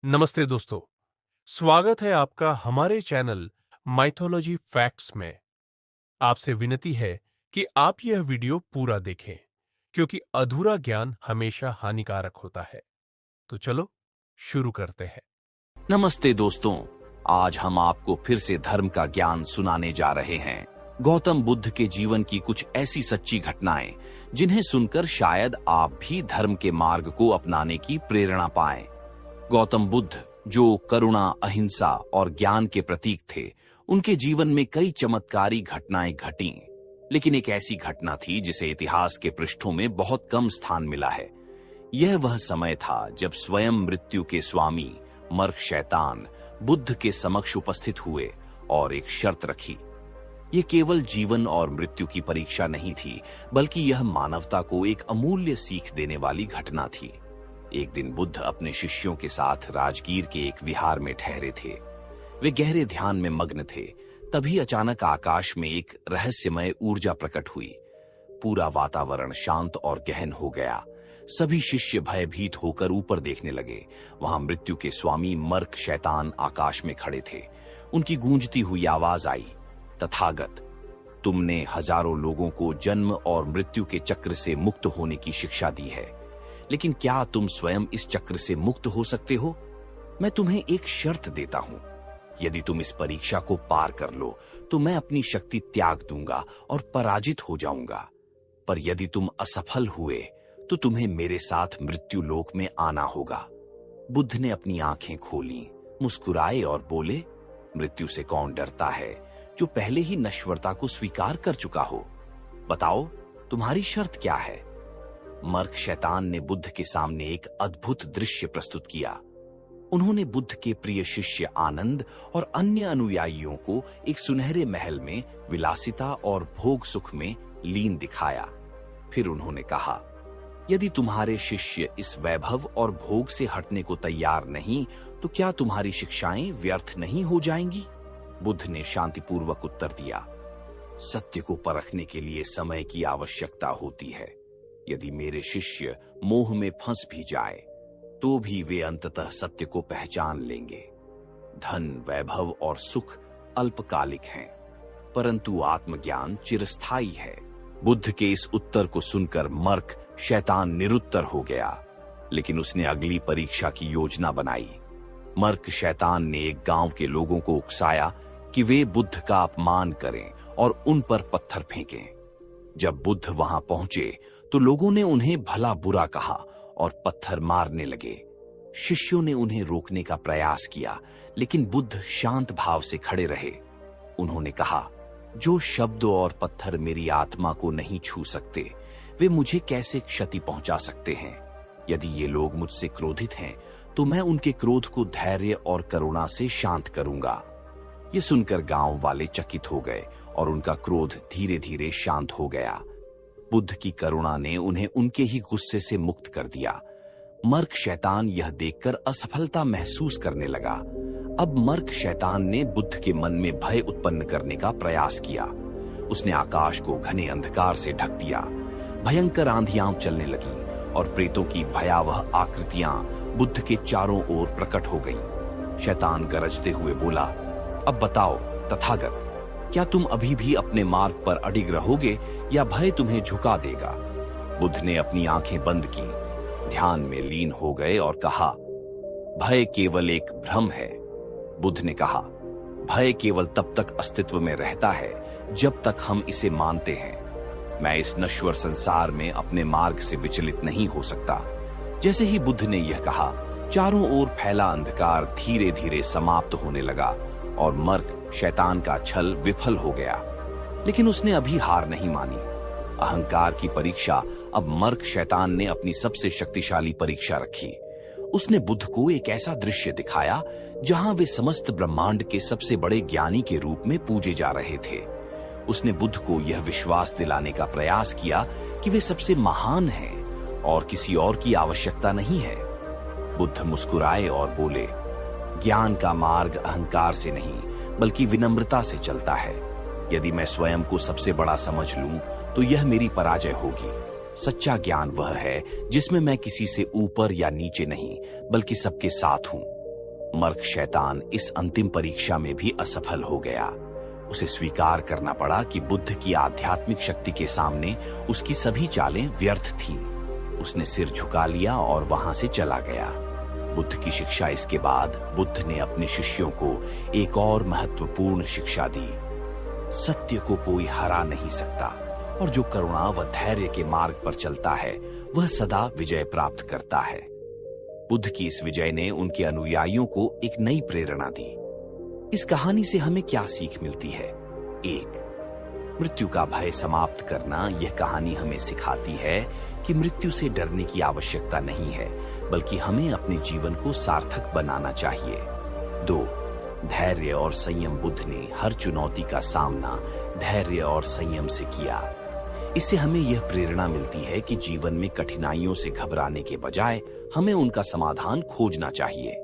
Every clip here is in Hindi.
नमस्ते दोस्तों, स्वागत है आपका हमारे चैनल माइथोलॉजी फैक्ट्स में। आपसे विनती है कि आप यह वीडियो पूरा देखें, क्योंकि अधूरा ज्ञान हमेशा हानिकारक होता है। तो चलो शुरू करते हैं। नमस्ते दोस्तों, आज हम आपको फिर से धर्म का ज्ञान सुनाने जा रहे हैं। गौतम बुद्ध के जीवन की कुछ ऐसी सच्ची घटनाएं जिन्हें सुनकर शायद आप भी धर्म के मार्ग को अपनाने की प्रेरणा पाएं। गौतम बुद्ध, जो करुणा, अहिंसा और ज्ञान के प्रतीक थे, उनके जीवन में कई चमत्कारी घटनाएं घटीं। लेकिन एक ऐसी घटना थी जिसे इतिहास के पृष्ठों में बहुत कम स्थान मिला है। यह वह समय था जब स्वयं मृत्यु के स्वामी मर्क शैतान बुद्ध के समक्ष उपस्थित हुए और एक शर्त रखी। ये केवल जीवन और मृत्यु की परीक्षा नहीं थी, बल्कि यह मानवता को एक अमूल्य सीख देने वाली घटना थी। एक दिन बुद्ध अपने शिष्यों के साथ राजगीर के एक विहार में ठहरे थे। वे गहरे ध्यान में मग्न थे। तभी अचानक आकाश में एक रहस्यमय ऊर्जा प्रकट हुई। पूरा वातावरण शांत और गहन हो गया। सभी शिष्य भयभीत होकर ऊपर देखने लगे। वहां मृत्यु के स्वामी मर्क शैतान आकाश में खड़े थे। उनकी गूंजती हुई आवाज आई, तथागत, तुमने हजारों लोगों को जन्म और मृत्यु के चक्र से मुक्त होने की शिक्षा दी है, लेकिन क्या तुम स्वयं इस चक्र से मुक्त हो सकते हो? मैं तुम्हें एक शर्त देता हूं। यदि तुम इस परीक्षा को पार कर लो तो मैं अपनी शक्ति त्याग दूंगा और पराजित हो जाऊंगा। पर यदि तुम असफल हुए तो तुम्हें मेरे साथ मृत्यु लोक में आना होगा। बुद्ध ने अपनी आंखें खोली, मुस्कुराए और बोले, मृत्यु से कौन डरता है जो पहले ही नश्वरता को स्वीकार कर चुका हो? बताओ, तुम्हारी शर्त क्या है? मर्क शैतान ने बुद्ध के सामने एक अद्भुत दृश्य प्रस्तुत किया। उन्होंने बुद्ध के प्रिय शिष्य आनंद और अन्य अनुयायियों को एक सुनहरे महल में विलासिता और भोग सुख में लीन दिखाया। फिर उन्होंने कहा, यदि तुम्हारे शिष्य इस वैभव और भोग से हटने को तैयार नहीं, तो क्या तुम्हारी शिक्षाएं व्यर्थ नहीं हो जाएंगी? बुद्ध ने शांतिपूर्वक उत्तर दिया, सत्य को परखने के लिए समय की आवश्यकता होती है। यदि मेरे शिष्य मोह में फंस भी जाए तो भी वे अंततः सत्य को पहचान लेंगे। धन, वैभव और सुख अल्पकालिक हैं, परंतु आत्मज्ञान चिरस्थायी है। बुद्ध के इस उत्तर को सुनकर मर्क शैतान निरुत्तर हो गया, लेकिन उसने अगली परीक्षा की योजना बनाई। मर्क शैतान ने एक गांव के लोगों को उकसाया कि वे बुद्ध का अपमान करें और उन पर पत्थर फेंकें। जब बुद्ध वहां पहुंचे तो लोगों ने उन्हें भला बुरा कहा और पत्थर मारने लगे। शिष्यों ने उन्हें रोकने का प्रयास किया, लेकिन बुद्ध शांत भाव से खड़े रहे। उन्होंने कहा, जो शब्द और पत्थर मेरी आत्मा को नहीं छू सकते, वे मुझे कैसे क्षति पहुंचा सकते हैं? यदि ये लोग मुझसे क्रोधित हैं, तो मैं उनके क्रोध को धैर्य और करुणा से शांत करूंगा। ये सुनकर गांव वाले चकित हो गए और उनका क्रोध धीरे धीरे शांत हो गया। बुद्ध की करुणा ने उन्हें उनके ही गुस्से से मुक्त कर दिया। मर्क शैतान यह देखकर असफलता महसूस करने लगा। अब मर्क शैतान ने बुद्ध के मन में भय उत्पन्न करने का प्रयास किया। उसने आकाश को घने अंधकार से ढक दिया। भयंकर आंधियां चलने लगी और प्रेतों की भयावह आकृतियां बुद्ध के चारों ओर प्रकट हो गईं। शैतान गरजते हुए बोला, अब बताओ तथागत, क्या तुम अभी भी अपने मार्ग पर अडिग रहोगे या भय तुम्हें झुका देगा? बुद्ध ने अपनी आंखें बंद की, ध्यान में लीन हो गए और कहा, भय केवल एक भ्रम है। बुद्ध ने कहा, भय केवल तब तक अस्तित्व में रहता है जब तक हम इसे मानते हैं। मैं इस नश्वर संसार में अपने मार्ग से विचलित नहीं हो सकता। जैसे ही बुद्ध ने यह कहा, चारों ओर फैला अंधकार धीरे धीरे समाप्त होने लगा और मर्क शैतान का छल विफल हो गया। लेकिन उसने अभी हार नहीं मानी। अहंकार की परीक्षा अब मर्क शैतान ने अपनी सबसे शक्तिशाली परीक्षा रखी। उसने बुद्ध को एक ऐसा दृश्य दिखाया जहां वे समस्त ब्रह्मांड के सबसे बड़े ज्ञानी के रूप में पूजे जा रहे थे। उसने बुद्ध को यह विश्वास दिलाने का प्रयास किया कि वे सबसे महान हैं और किसी और की आवश्यकता नहीं है। बुद्ध मुस्कुराए और बोले, ज्ञान का मार्ग अहंकार से नहीं बल्कि विनम्रता से चलता है। यदि मैं स्वयं को सबसे बड़ा समझ लूं तो यह मेरी पराजय होगी। सच्चा ज्ञान वह है जिसमें मैं किसी से ऊपर या नीचे नहीं बल्कि सबके साथ हूं। मर्क शैतान इस अंतिम परीक्षा में भी असफल हो गया। उसे स्वीकार करना पड़ा कि बुद्ध की आध्यात्मिक शक्ति के सामने उसकी सभी चालें व्यर्थ थीं। उसने सिर झुका लिया और वहां से चला गया। बुद्ध की शिक्षा इसके बाद बुद्ध ने अपने शिष्यों को एक और महत्वपूर्ण शिक्षा दी। सत्य को कोई हरा नहीं सकता और जो करुणा व धैर्य के मार्ग पर चलता है वह सदा विजय प्राप्त करता है। बुद्ध की इस विजय ने उनके अनुयायियों को एक नई प्रेरणा दी। इस कहानी से हमें क्या सीख मिलती है? 1. मृत्यु का भय समाप्त करना। यह कहानी हमें सिखाती है कि मृत्यु से डरने की आवश्यकता नहीं है, बल्कि हमें अपने जीवन को सार्थक बनाना चाहिए। 2. धैर्य और संयम। बुद्ध ने हर चुनौती का सामना धैर्य और संयम से किया। इससे हमें यह प्रेरणा मिलती है कि जीवन में कठिनाइयों से घबराने के बजाय हमें उनका समाधान खोजना चाहिए।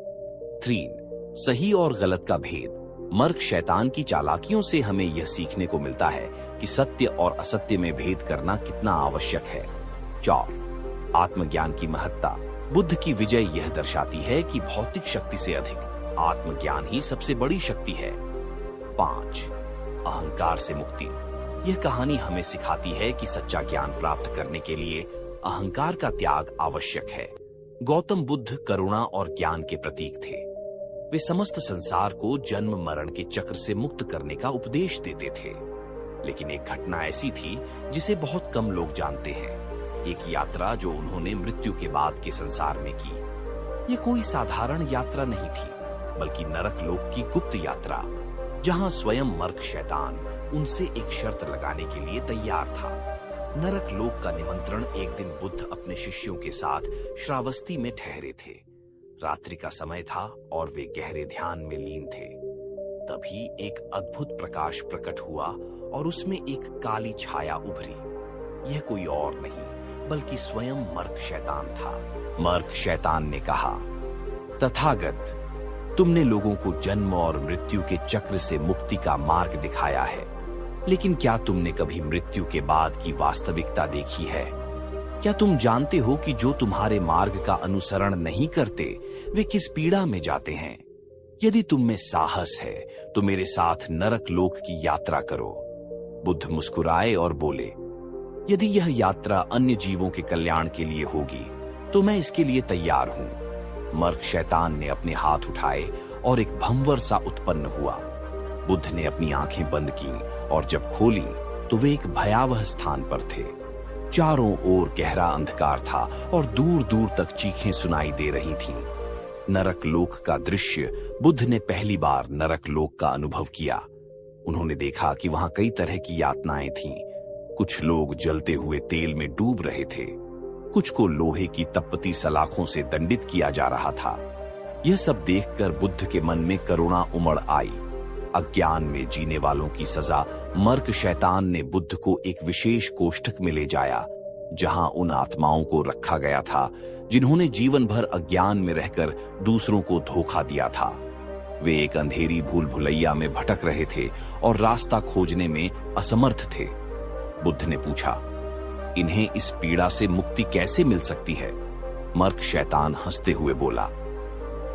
3. सही और गलत का भेद। मर्क शैतान की चालाकियों से हमें यह सीखने को मिलता है कि सत्य और असत्य में भेद करना कितना आवश्यक है। 4. आत्मज्ञान की महत्ता। बुद्ध की विजय यह दर्शाती है कि भौतिक शक्ति से अधिक आत्मज्ञान ही सबसे बड़ी शक्ति है। 5. अहंकार से मुक्ति। यह कहानी हमें सिखाती है कि सच्चा ज्ञान प्राप्त करने के लिए अहंकार का त्याग आवश्यक है। गौतम बुद्ध करुणा और ज्ञान के प्रतीक थे। वे समस्त संसार को जन्म मरण के चक्र से मुक्त करने का उपदेश देते थे। लेकिन एक घटना ऐसी थी जिसे बहुत कम लोग जानते हैं। एक यात्रा जो उन्होंने मृत्यु के बाद के संसार में की। यह कोई साधारण यात्रा नहीं थी, बल्कि नरक लोक की गुप्त यात्रा, जहां स्वयं मर्क शैतान उनसे एक शर्त लगाने के लिए तैयार था। नरक लोक का निमंत्रण। एक दिन बुद्ध अपने शिष्यों के साथ श्रावस्ती में ठहरे थे। रात्रि का समय था और वे गहरे ध्यान में लीन थे। तभी एक अद्भुत प्रकाश प्रकट हुआ और उसमें एक काली छाया उभरी। यह कोई और नहीं बल्कि स्वयं मर्क शैतान था। मर्क शैतान ने कहा, तथागत, तुमने लोगों को जन्म और मृत्यु के चक्र से मुक्ति का मार्ग दिखाया है, लेकिन क्या तुमने कभी मृत्यु के बाद की वास्तविकता देखी है? क्या तुम जानते हो कि जो तुम्हारे मार्ग का अनुसरण नहीं करते वे किस पीड़ा में जाते हैं? यदि तुम में साहस है तो मेरे साथ नरक लोक की यात्रा करो। बुद्ध मुस्कुराए और बोले, यदि यह यात्रा अन्य जीवों के कल्याण के लिए होगी तो मैं इसके लिए तैयार हूं। मर्क शैतान ने अपने हाथ उठाए और एक भंवर सा उत्पन्न हुआ। बुद्ध ने अपनी आंखें बंद की और जब खोली तो वे एक भयावह स्थान पर थे। चारों ओर गहरा अंधकार था और दूर दूर तक चीखें सुनाई दे रही थीं। नरक लोक का दृश्य। बुद्ध ने पहली बार नरक लोक का अनुभव किया। उन्होंने देखा कि वहां कई तरह की यातनाएं थीं। कुछ लोग जलते हुए तेल में डूब रहे थे, कुछ को लोहे की तपती सलाखों से दंडित किया जा रहा था। यह सब देखकर बुद्ध के मन में करुणा उमड़ आई। अज्ञान में जीने वालों की सजा। मर्क शैतान ने बुद्ध को एक विशेष कोष्ठक में ले जाया, जहां उन आत्माओं को रखा गया था जिन्होंने जीवन भर अज्ञान में रहकर दूसरों को धोखा दिया था। वे एक अंधेरी भूल भुलैया में भटक रहे थे और रास्ता खोजने में असमर्थ थे। बुद्ध ने पूछा, इन्हें इस पीड़ा से मुक्ति कैसे मिल सकती है? मर्क शैतान हंसते हुए बोला,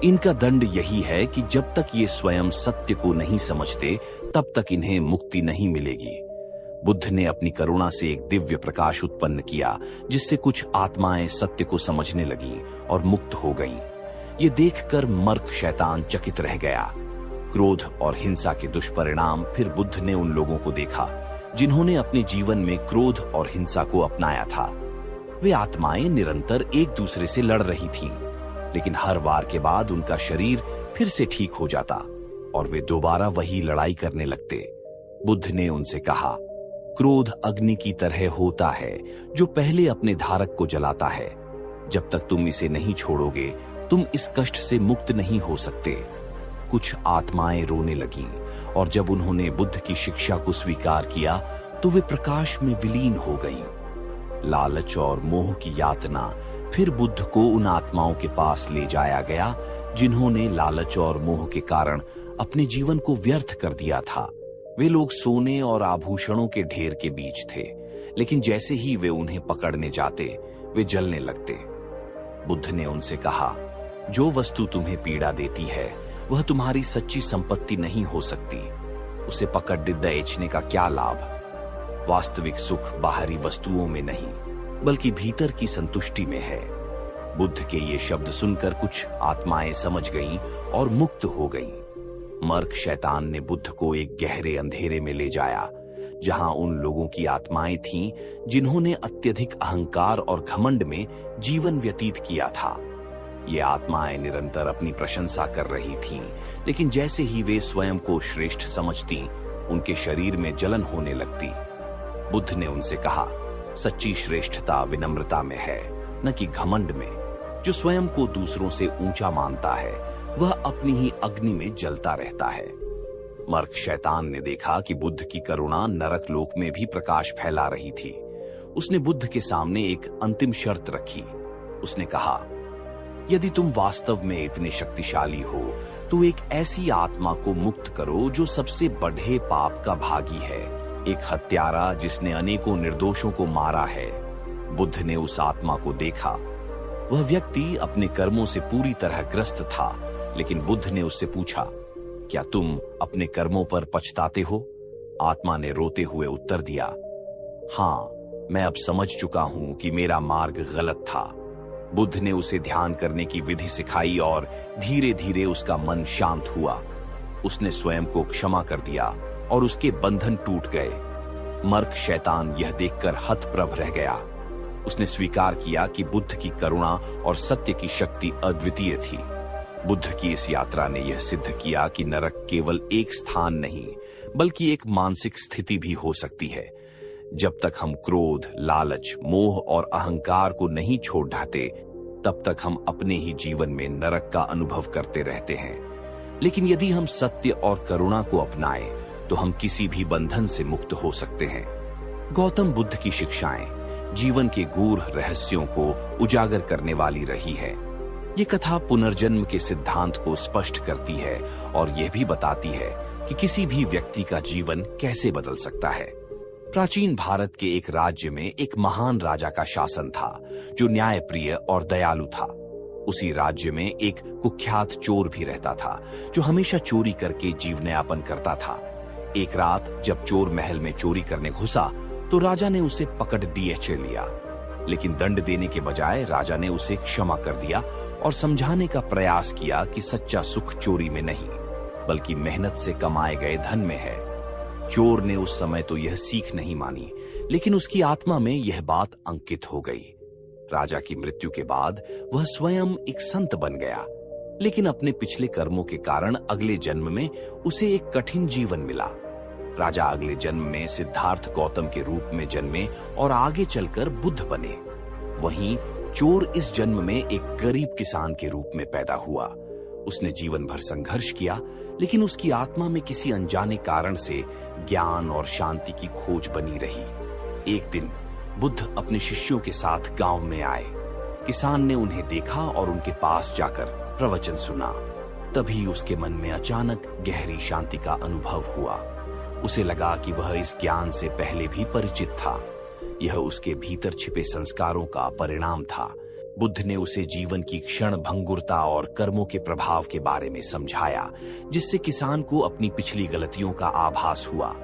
इनका दंड यही है कि जब तक ये स्वयं सत्य को नहीं समझते तब तक इन्हें मुक्ति नहीं मिलेगी। बुद्ध ने अपनी करुणा से एक दिव्य प्रकाश उत्पन्न किया, जिससे कुछ आत्माएं सत्य को समझने लगीं और मुक्त हो गईं। ये देखकर मर्क शैतान चकित रह गया। क्रोध और हिंसा के दुष्परिणाम। फिर बुद्ध ने उन लोगों को देखा जिन्होंने अपने जीवन में क्रोध और हिंसा को अपनाया था। वे आत्माएं निरंतर एक दूसरे से लड़ रही थीं, लेकिन हर वार के बाद उनका शरीर फिर से ठीक हो जाता और वे दोबारा वही लड़ाई करने लगते। बुद्ध ने उनसे कहा, क्रोध अग्नि की तरह होता है जो पहले अपने धारक को जलाता है। जब तक तुम इसे नहीं छोड़ोगे तुम इस कष्ट से मुक्त नहीं हो सकते। कुछ आत्माएं रोने लगीं और जब उन्होंने बुद्ध की शिक्षा को स्वीकार किया तो वे प्रकाश में विलीन हो गईं। लालच और मोह की यातना। फिर बुद्ध को उन आत्माओं के पास ले जाया गया जिन्होंने लालच और मोह के कारण अपने जीवन को व्यर्थ कर दिया था। वे लोग सोने और आभूषणों के ढेर के बीच थे, लेकिन जैसे ही वे उन्हें पकड़ने जाते वे जलने लगते। बुद्ध ने उनसे कहा, जो वस्तु तुम्हें पीड़ा देती है वह तुम्हारी सच्ची संपत्ति नहीं हो सकती। उसे पकड़ बेचने का क्या लाभ? वास्तविक सुख बाहरी वस्तुओं में नहीं, बल्कि भीतर की संतुष्टि में है। बुद्ध के ये शब्द सुनकर कुछ आत्माएं समझ गईं और मुक्त हो गईं। मर्क शैतान ने बुद्ध को एक गहरे अंधेरे में ले जाया, जहां उन लोगों की आत्माएं थीं जिन्होंने अत्यधिक अहंकार और घमंड में जीवन व्यतीत किया था। ये आत्माएं निरंतर अपनी प्रशंसा कर रही थीं, लेकिन जैसे ही वे स्वयं को श्रेष्ठ समझती, उनके शरीर में जलन होने लगती। बुद्ध ने उनसे कहा, सच्ची श्रेष्ठता विनम्रता में है, न कि घमंड में। जो स्वयं को दूसरों से ऊंचा मानता है, वह अपनी ही अग्नि में जलता रहता है। मर्क शैतान ने देखा कि बुद्ध की करुणा नरक लोक में भी प्रकाश फैला रही थी। उसने बुद्ध के सामने एक अंतिम शर्त रखी। उसने कहा, यदि तुम वास्तव में इतने शक्तिशाली हो, तो एक ऐसी आत्मा को मुक्त करो जो सबसे बड़े पाप का भागी है, एक हत्यारा जिसने अनेकों निर्दोषों को मारा है। बुद्ध ने उस आत्मा को देखा। वह व्यक्ति अपने कर्मों से पूरी तरह ग्रस्त था, लेकिन बुद्ध ने उससे पूछा, क्या तुम अपने कर्मों पर पछताते हो? आत्मा ने रोते हुए उत्तर दिया, हाँ, मैं अब समझ चुका हूं कि मेरा मार्ग गलत था। बुद्ध ने उसे ध्यान करने की विधि सिखाई और धीरे धीरे उसका मन शांत हुआ। उसने स्वयं को क्षमा कर दिया और उसके बंधन टूट गए। मर्क शैतान यह देखकर हतप्रभ रह गया। उसने स्वीकार किया कि बुद्ध की करुणा और सत्य की शक्ति अद्वितीय थी। बुद्ध की इस यात्रा ने यह सिद्ध किया कि नरक केवल एक स्थान नहीं, बल्कि एक मानसिक स्थिति भी हो सकती है। जब तक हम क्रोध, लालच, मोह और अहंकार को नहीं छोड़ ढाते, तब तक हम अपने ही जीवन में नरक का अनुभव करते रहते हैं। लेकिन यदि हम सत्य और करुणा को अपनाएं, तो हम किसी भी बंधन से मुक्त हो सकते हैं। गौतम बुद्ध की शिक्षाएं जीवन के गूढ़ रहस्यों को उजागर करने वाली रही है। ये कथा पुनर्जन्म के सिद्धांत को स्पष्ट करती है और यह भी बताती है कि किसी भी व्यक्ति का जीवन कैसे बदल सकता है। प्राचीन भारत के एक राज्य में एक महान राजा का शासन था, जो न्यायप्रिय और दयालु था। उसी राज्य में एक कुख्यात चोर भी रहता था, जो हमेशा चोरी करके जीवनयापन करता था। एक रात जब चोर महल में चोरी करने घुसा, तो राजा ने उसे पकड़ डीएचए लिया। लेकिन दंड देने के बजाय राजा ने उसे क्षमा कर दिया और समझाने का प्रयास किया कि सच्चा सुख चोरी में नहीं, बल्कि मेहनत से कमाए गए धन में है। चोर ने उस समय तो यह सीख नहीं मानी, लेकिन उसकी आत्मा में यह बात अंकित हो गई। राजा की मृत्यु के बाद वह स्वयं एक संत बन गया, लेकिन अपने पिछले कर्मों के कारण अगले जन्म में उसे एक कठिन जीवन मिला। राजा अगले जन्म में सिद्धार्थ गौतम के रूप में जन्मे और आगे चलकर बुद्ध बने। वहीं चोर इस जन्म में एक गरीब किसान के रूप में पैदा हुआ। उसने जीवन भर संघर्ष किया, लेकिन उसकी आत्मा में किसी अनजाने कारण से ज्ञान और शांति की खोज बनी रही। एक दिन बुद्ध अपने शिष्यों के साथ गांव में आए। किसान ने उन्हें देखा और उनके पास जाकर प्रवचन सुना। तभी उसके मन में अचानक गहरी शांति का अनुभव हुआ। उसे लगा कि वह इस ज्ञान से पहले भी परिचित था। यह उसके भीतर छिपे संस्कारों का परिणाम था। बुद्ध ने उसे जीवन की क्षण भंगुरता और कर्मों के प्रभाव के बारे में समझाया, जिससे किसान को अपनी पिछली गलतियों का आभास हुआ।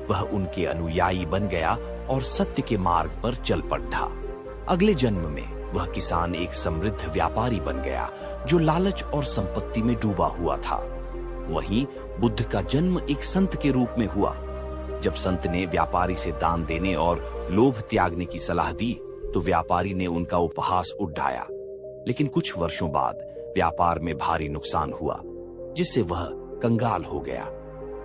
वह उनके अनुयायी बन गया और सत्य के मार्ग पर चल पड़ा। अगले जन्म में वह किसान एक समृद्ध व्यापारी बन गया, जो लालच और संपत्ति में डूबा हुआ था। वहीं बुद्ध का जन्म एक संत के रूप में हुआ। जब संत ने व्यापारी से दान देने और लोभ त्यागने की सलाह दी, तो व्यापारी ने उनका उपहास उड़ाया। लेकिन कुछ वर्षों बाद व्यापार में भारी नुकसान हुआ, जिससे वह कंगाल हो गया।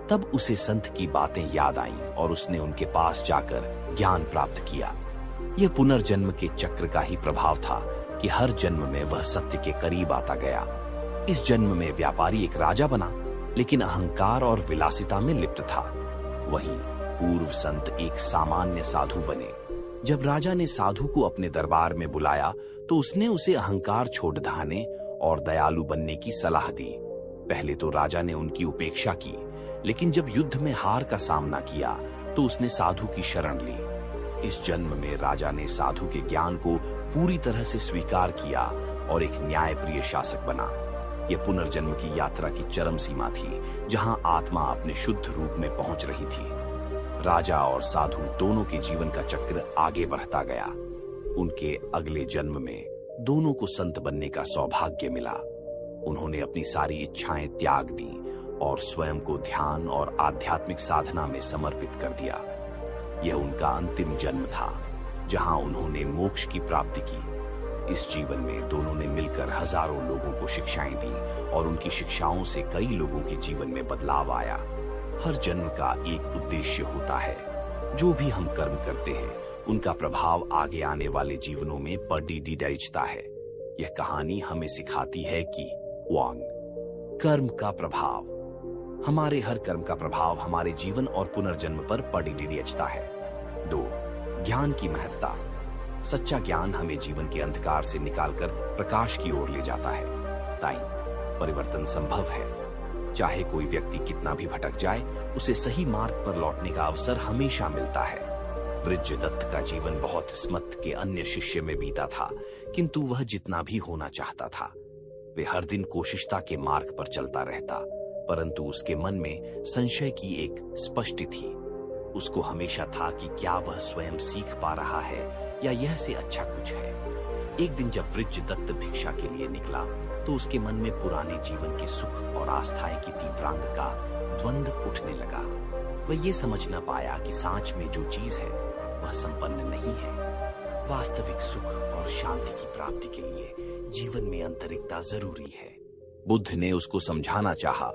तब उसे संत की बातें याद आईं और उसने उनके पास जाकर ज्ञान प्राप्त किया। यह पुनर्जन्म के चक्र का ही प्रभाव था कि हर जन्म में वह सत्य के करीब आता गया। इस जन्म में व्यापारी एक राजा बना, लेकिन अहंकार और विलासिता में लिप्त था। वहीं पूर्व संत एक सामान्य साधु बने। जब राजा ने साधु को अपने दरबार में बुलाया, तो उसने उसे अहंकार छोड़ देने और दयालु बनने की सलाह दी। पहले तो राजा ने उनकी उपेक्षा की, लेकिन जब युद्ध में हार का सामना किया, तो उसने साधु की शरण ली। इस जन्म में राजा ने साधु के ज्ञान को पूरी तरह से स्वीकार किया और एक न्यायप्रिय शासक बना। यह पुनर्जन्म की यात्रा की चरम सीमा थी, जहां आत्मा अपने शुद्ध रूप में पहुंच रही थी। राजा और साधु दोनों के जीवन का चक्र आगे बढ़ता गया। उनके अगले जन्म में दोनों को संत बनने का सौभाग्य मिला। उन्होंने अपनी सारी इच्छाएं त्याग दी और स्वयं को ध्यान और आध्यात्मिक साधना में समर्पित कर दिया। यह उनका अंतिम जन्म था, जहां उन्होंने मोक्ष की प्राप्ति की। इस जीवन में दोनों ने मिलकर हजारों लोगों को शिक्षाएं दी और उनकी शिक्षाओं से कई लोगों के जीवन में बदलाव आया। हर जन्म का एक उद्देश्य होता है। जो भी हम कर्म करते हैं, उनका प्रभाव आगे आने वाले जीवनों में पड़ता है। यह कहानी हमें सिखाती है कि 1. कर्म का प्रभाव। हमारे हर कर्म का प्रभाव हमारे जीवन और पुनर्जन्म पर पड़ता है। 2. ज्ञान की महत्ता। सच्चा ज्ञान हमें जीवन के अंधकार से निकालकर प्रकाश की ओर ले जाता है। 3. परिवर्तन संभव है। चाहे कोई व्यक्ति कितना भी भटक जाए, उसे सही मार्ग पर लौटने का अवसर हमेशा मिलता है। वृज्जदत्त का जीवन बहुत स्मत के अन्य शिष्य में बीता था, किंतु वह जितना भी होना चाहता था, वे हर दिन कोशिशता के मार्ग पर चलता रहता, परंतु उसके मन में संशय की एक स्पष्टि थी। उसको हमेशा था कि क्या वह स्वयं सीख पा रहा है या यह से अच्छा कुछ है। एक दिन जब वृज्जदत्त भिक्षा के लिए निकला, तो उसके मन में पुराने जीवन के सुख और आस्थाएं की तीव्रांग का द्वंद्व उठने लगा। वह ये समझ न पाया कि सांच में जो चीज है वह संपन्न नहीं है। वास्तविक सुख और शांति की प्राप्ति के लिए जीवन में आंतरिकता जरूरी है। बुद्ध ने उसको समझाना चाहा,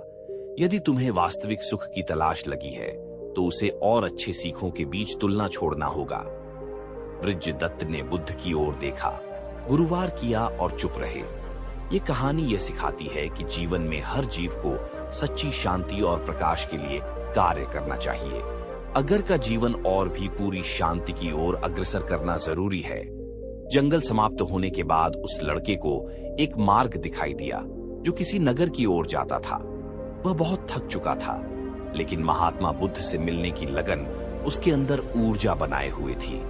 यदि तुम्हें वास्तविक सुख की तलाश लगी है, तो उसे और अच्छे सीखों के बीच तुलना छोड़ना होगा। वृज्जदत्त ने बुद्ध की ओर देखा, गुरुवार किया और चुप रहे। ये कहानी यह सिखाती है कि जीवन में हर जीव को सच्ची शांति और प्रकाश के लिए कार्य करना चाहिए। अगर का जीवन और भी पूरी शांति की ओर अग्रसर करना जरूरी है। जंगल समाप्त होने के बाद उस लड़के को एक मार्ग दिखाई दिया जो किसी नगर की ओर जाता था। वह बहुत थक चुका था, लेकिन महात्मा बुद्ध से मिलने की लगन उसके अंदर ऊर्जा बनाए हुए थी।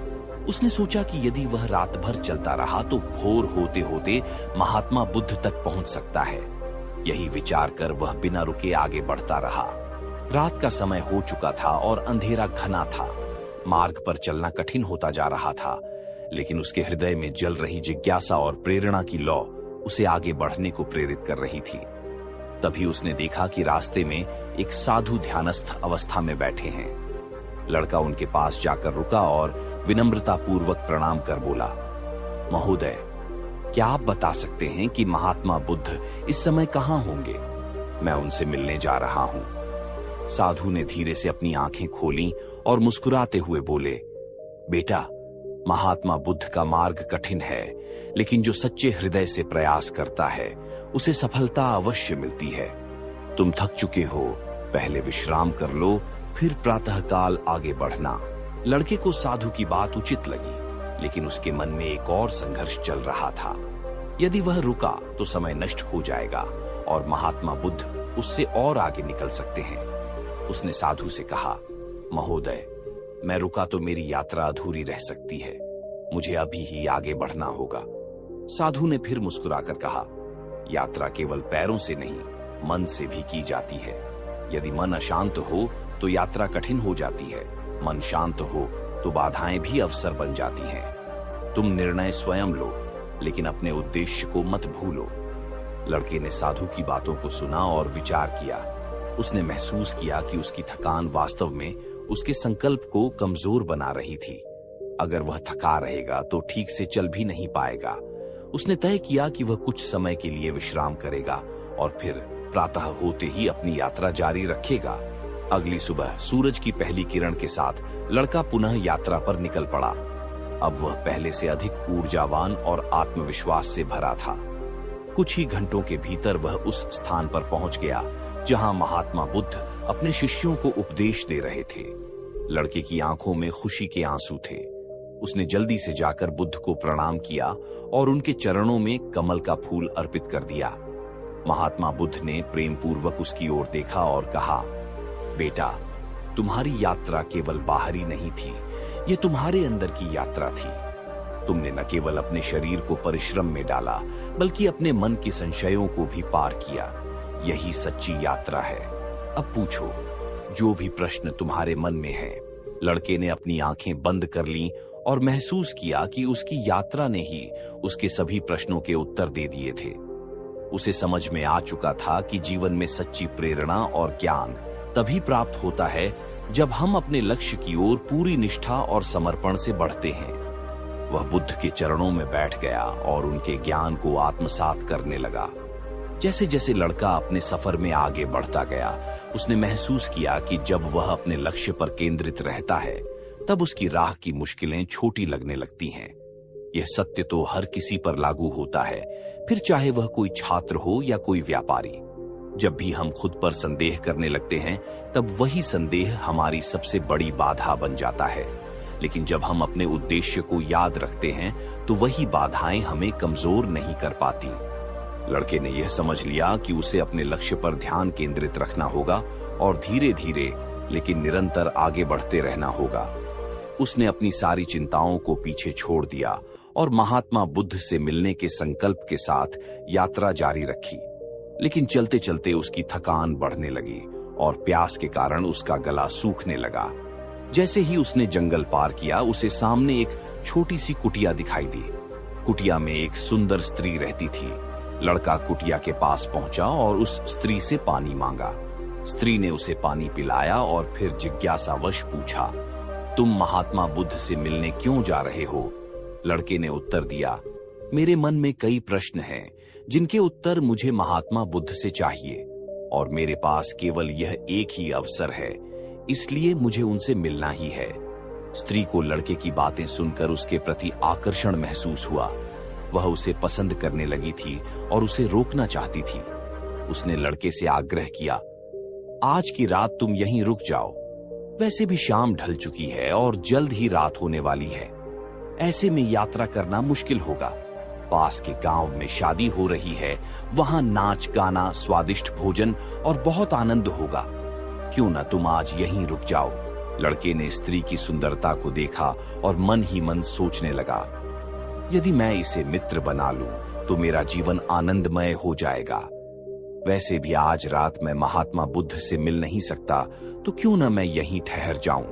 उसने सोचा कि यदि वह रात भर चलता रहा तो भोर होते होते महात्मा बुद्ध तक पहुंच सकता है। यही विचार कर वह बिना रुके आगे बढ़ता रहा। रात का समय हो चुका था और अंधेरा घना था। मार्ग पर चलना कठिन होता जा रहा था, लेकिन उसके हृदय में जल रही जिज्ञासा और प्रेरणा की लौ उसे आगे बढ़ने को प्रेरित कर रही थी। तभी उसने देखा कि रास्ते में एक साधु ध्यानस्थ अवस्था में बैठे हैं। लड़का उनके पास जाकर रुका और विनम्रता पूर्वक प्रणाम कर बोला, महोदय, क्या आप बता सकते हैं कि महात्मा बुद्ध इस समय कहां होंगे? मैं उनसे मिलने जा रहा हूं। साधु ने धीरे से अपनी आंखें खोलीं और मुस्कुराते हुए बोले, बेटा, महात्मा बुद्ध का मार्ग कठिन है, लेकिन जो सच्चे हृदय से प्रयास करता है उसे सफलता अवश्य मिलती है। तुम थक चुके हो, पहले विश्राम कर लो, फिर प्रातःकाल आगे बढ़ना। लड़के को साधु की बात उचित लगी, लेकिन उसके मन में एक और संघर्ष चल रहा था। यदि वह रुका तो समय नष्ट हो जाएगा और महात्मा बुद्ध उससे और आगे निकल सकते हैं। उसने साधु से कहा, महोदय, मैं रुका तो मेरी यात्रा अधूरी रह सकती है। मुझे अभी ही आगे बढ़ना होगा। साधु ने फिर मुस्कुराकर कहा, यात्रा केवल पैरों से नहीं, मन से भी की जाती है। यदि मन अशांत हो तो यात्रा कठिन हो जाती है। मन शांत हो तो बाधाएं भी अवसर बन जाती हैं। तुम निर्णय स्वयं लो, लेकिन अपने उद्देश्य को मत भूलो। लड़के ने साधु की बातों को सुना और विचार किया। उसने महसूस किया कि उसकी थकान वास्तव में उसके संकल्प को कमजोर बना रही थी। अगर वह थका रहेगा तो ठीक से चल भी नहीं पाएगा। उसने तय किया कि वह कुछ समय के लिए विश्राम करेगा और फिर प्रातः होते ही अपनी यात्रा जारी रखेगा। अगली सुबह सूरज की पहली किरण के साथ लड़का पुनः यात्रा पर निकल पड़ा। अब वह पहले से अधिक ऊर्जावान और आत्मविश्वास से भरा था। कुछ ही घंटों के भीतर वह उस स्थान पर पहुंच गया जहां महात्मा बुद्ध अपने शिष्यों को उपदेश दे रहे थे। लड़के की आंखों में खुशी के आंसू थे। उसने जल्दी से जाकर बुद्ध को प्रणाम किया और उनके चरणों में कमल का फूल अर्पित कर दिया। महात्मा बुद्ध ने प्रेम पूर्वक उसकी ओर देखा और कहा, बेटा, तुम्हारी यात्रा केवल बाहरी नहीं थी, ये तुम्हारे अंदर की यात्रा थी। तुमने न केवल अपने शरीर को परिश्रम में डाला, बल्कि अपने मन के संशयों को भी पार किया। यही सच्ची यात्रा है। अब पूछो जो भी प्रश्न तुम्हारे मन में है। लड़के ने अपनी आंखें बंद कर लीं और महसूस किया कि उसकी यात्रा ने ही उसके सभी प्रश्नों के उत्तर दे दिए थे। उसे समझ में आ चुका था कि जीवन में सच्ची प्रेरणा और ज्ञान तभी प्राप्त होता है जब हम अपने लक्ष्य की ओर पूरी निष्ठा और समर्पण से बढ़ते हैं। वह बुद्ध के चरणों में बैठ गया और उनके ज्ञान को आत्मसात करने लगा। जैसे जैसे लड़का अपने सफर में आगे बढ़ता गया, उसने महसूस किया कि जब वह अपने लक्ष्य पर केंद्रित रहता है, तब उसकी राह की मुश्किलें छोटी लगने लगती हैं। यह सत्य तो हर किसी पर लागू होता है, फिर चाहे वह कोई छात्र हो या कोई व्यापारी। जब भी हम खुद पर संदेह करने लगते हैं, तब वही संदेह हमारी सबसे बड़ी बाधा बन जाता है। लेकिन जब हम अपने उद्देश्य को याद रखते हैं, तो वही बाधाएं हमें कमजोर नहीं कर पाती। लड़के ने यह समझ लिया कि उसे अपने लक्ष्य पर ध्यान केंद्रित रखना होगा और धीरे धीरे लेकिन निरंतर आगे बढ़ते रहना होगा। उसने अपनी सारी चिंताओं को पीछे छोड़ दिया और महात्मा बुद्ध से मिलने के संकल्प के साथ यात्रा जारी रखी। लेकिन चलते चलते उसकी थकान बढ़ने लगी और प्यास के कारण उसका गला सूखने लगा। जैसे ही उसने जंगल पार किया, उसे सामने एक छोटी सी कुटिया दिखाई दी। कुटिया में एक सुंदर स्त्री रहती थी। लड़का कुटिया के पास पहुंचा और उस स्त्री से पानी मांगा। स्त्री ने उसे पानी पिलाया और फिर जिज्ञासावश पूछा, तुम महात्मा बुद्ध से मिलने क्यों जा रहे हो? लड़के ने उत्तर दिया, मेरे मन में कई प्रश्न हैं जिनके उत्तर मुझे महात्मा बुद्ध से चाहिए और मेरे पास केवल यह एक ही अवसर है, इसलिए मुझे उनसे मिलना ही है। स्त्री को लड़के की बातें सुनकर उसके प्रति आकर्षण महसूस हुआ। वह उसे पसंद करने लगी थी और उसे रोकना चाहती थी। उसने लड़के से आग्रह किया, आज की रात तुम यहीं रुक जाओ। वैसे भी शाम ढल चुकी है और जल्द ही रात होने वाली है। ऐसे में यात्रा करना मुश्किल होगा। पास के गांव में शादी हो रही है, वहां नाच गाना, स्वादिष्ट भोजन और बहुत आनंद होगा। क्यों न तुम आज यहीं रुक जाओ। लड़के ने स्त्री की सुंदरता को देखा और मन ही मन सोचने लगा, यदि मैं इसे मित्र बना लूं तो मेरा जीवन आनंदमय हो जाएगा। वैसे भी आज रात मैं महात्मा बुद्ध से मिल नहीं सकता, तो क्यों न मैं यहीं ठहर जाऊं।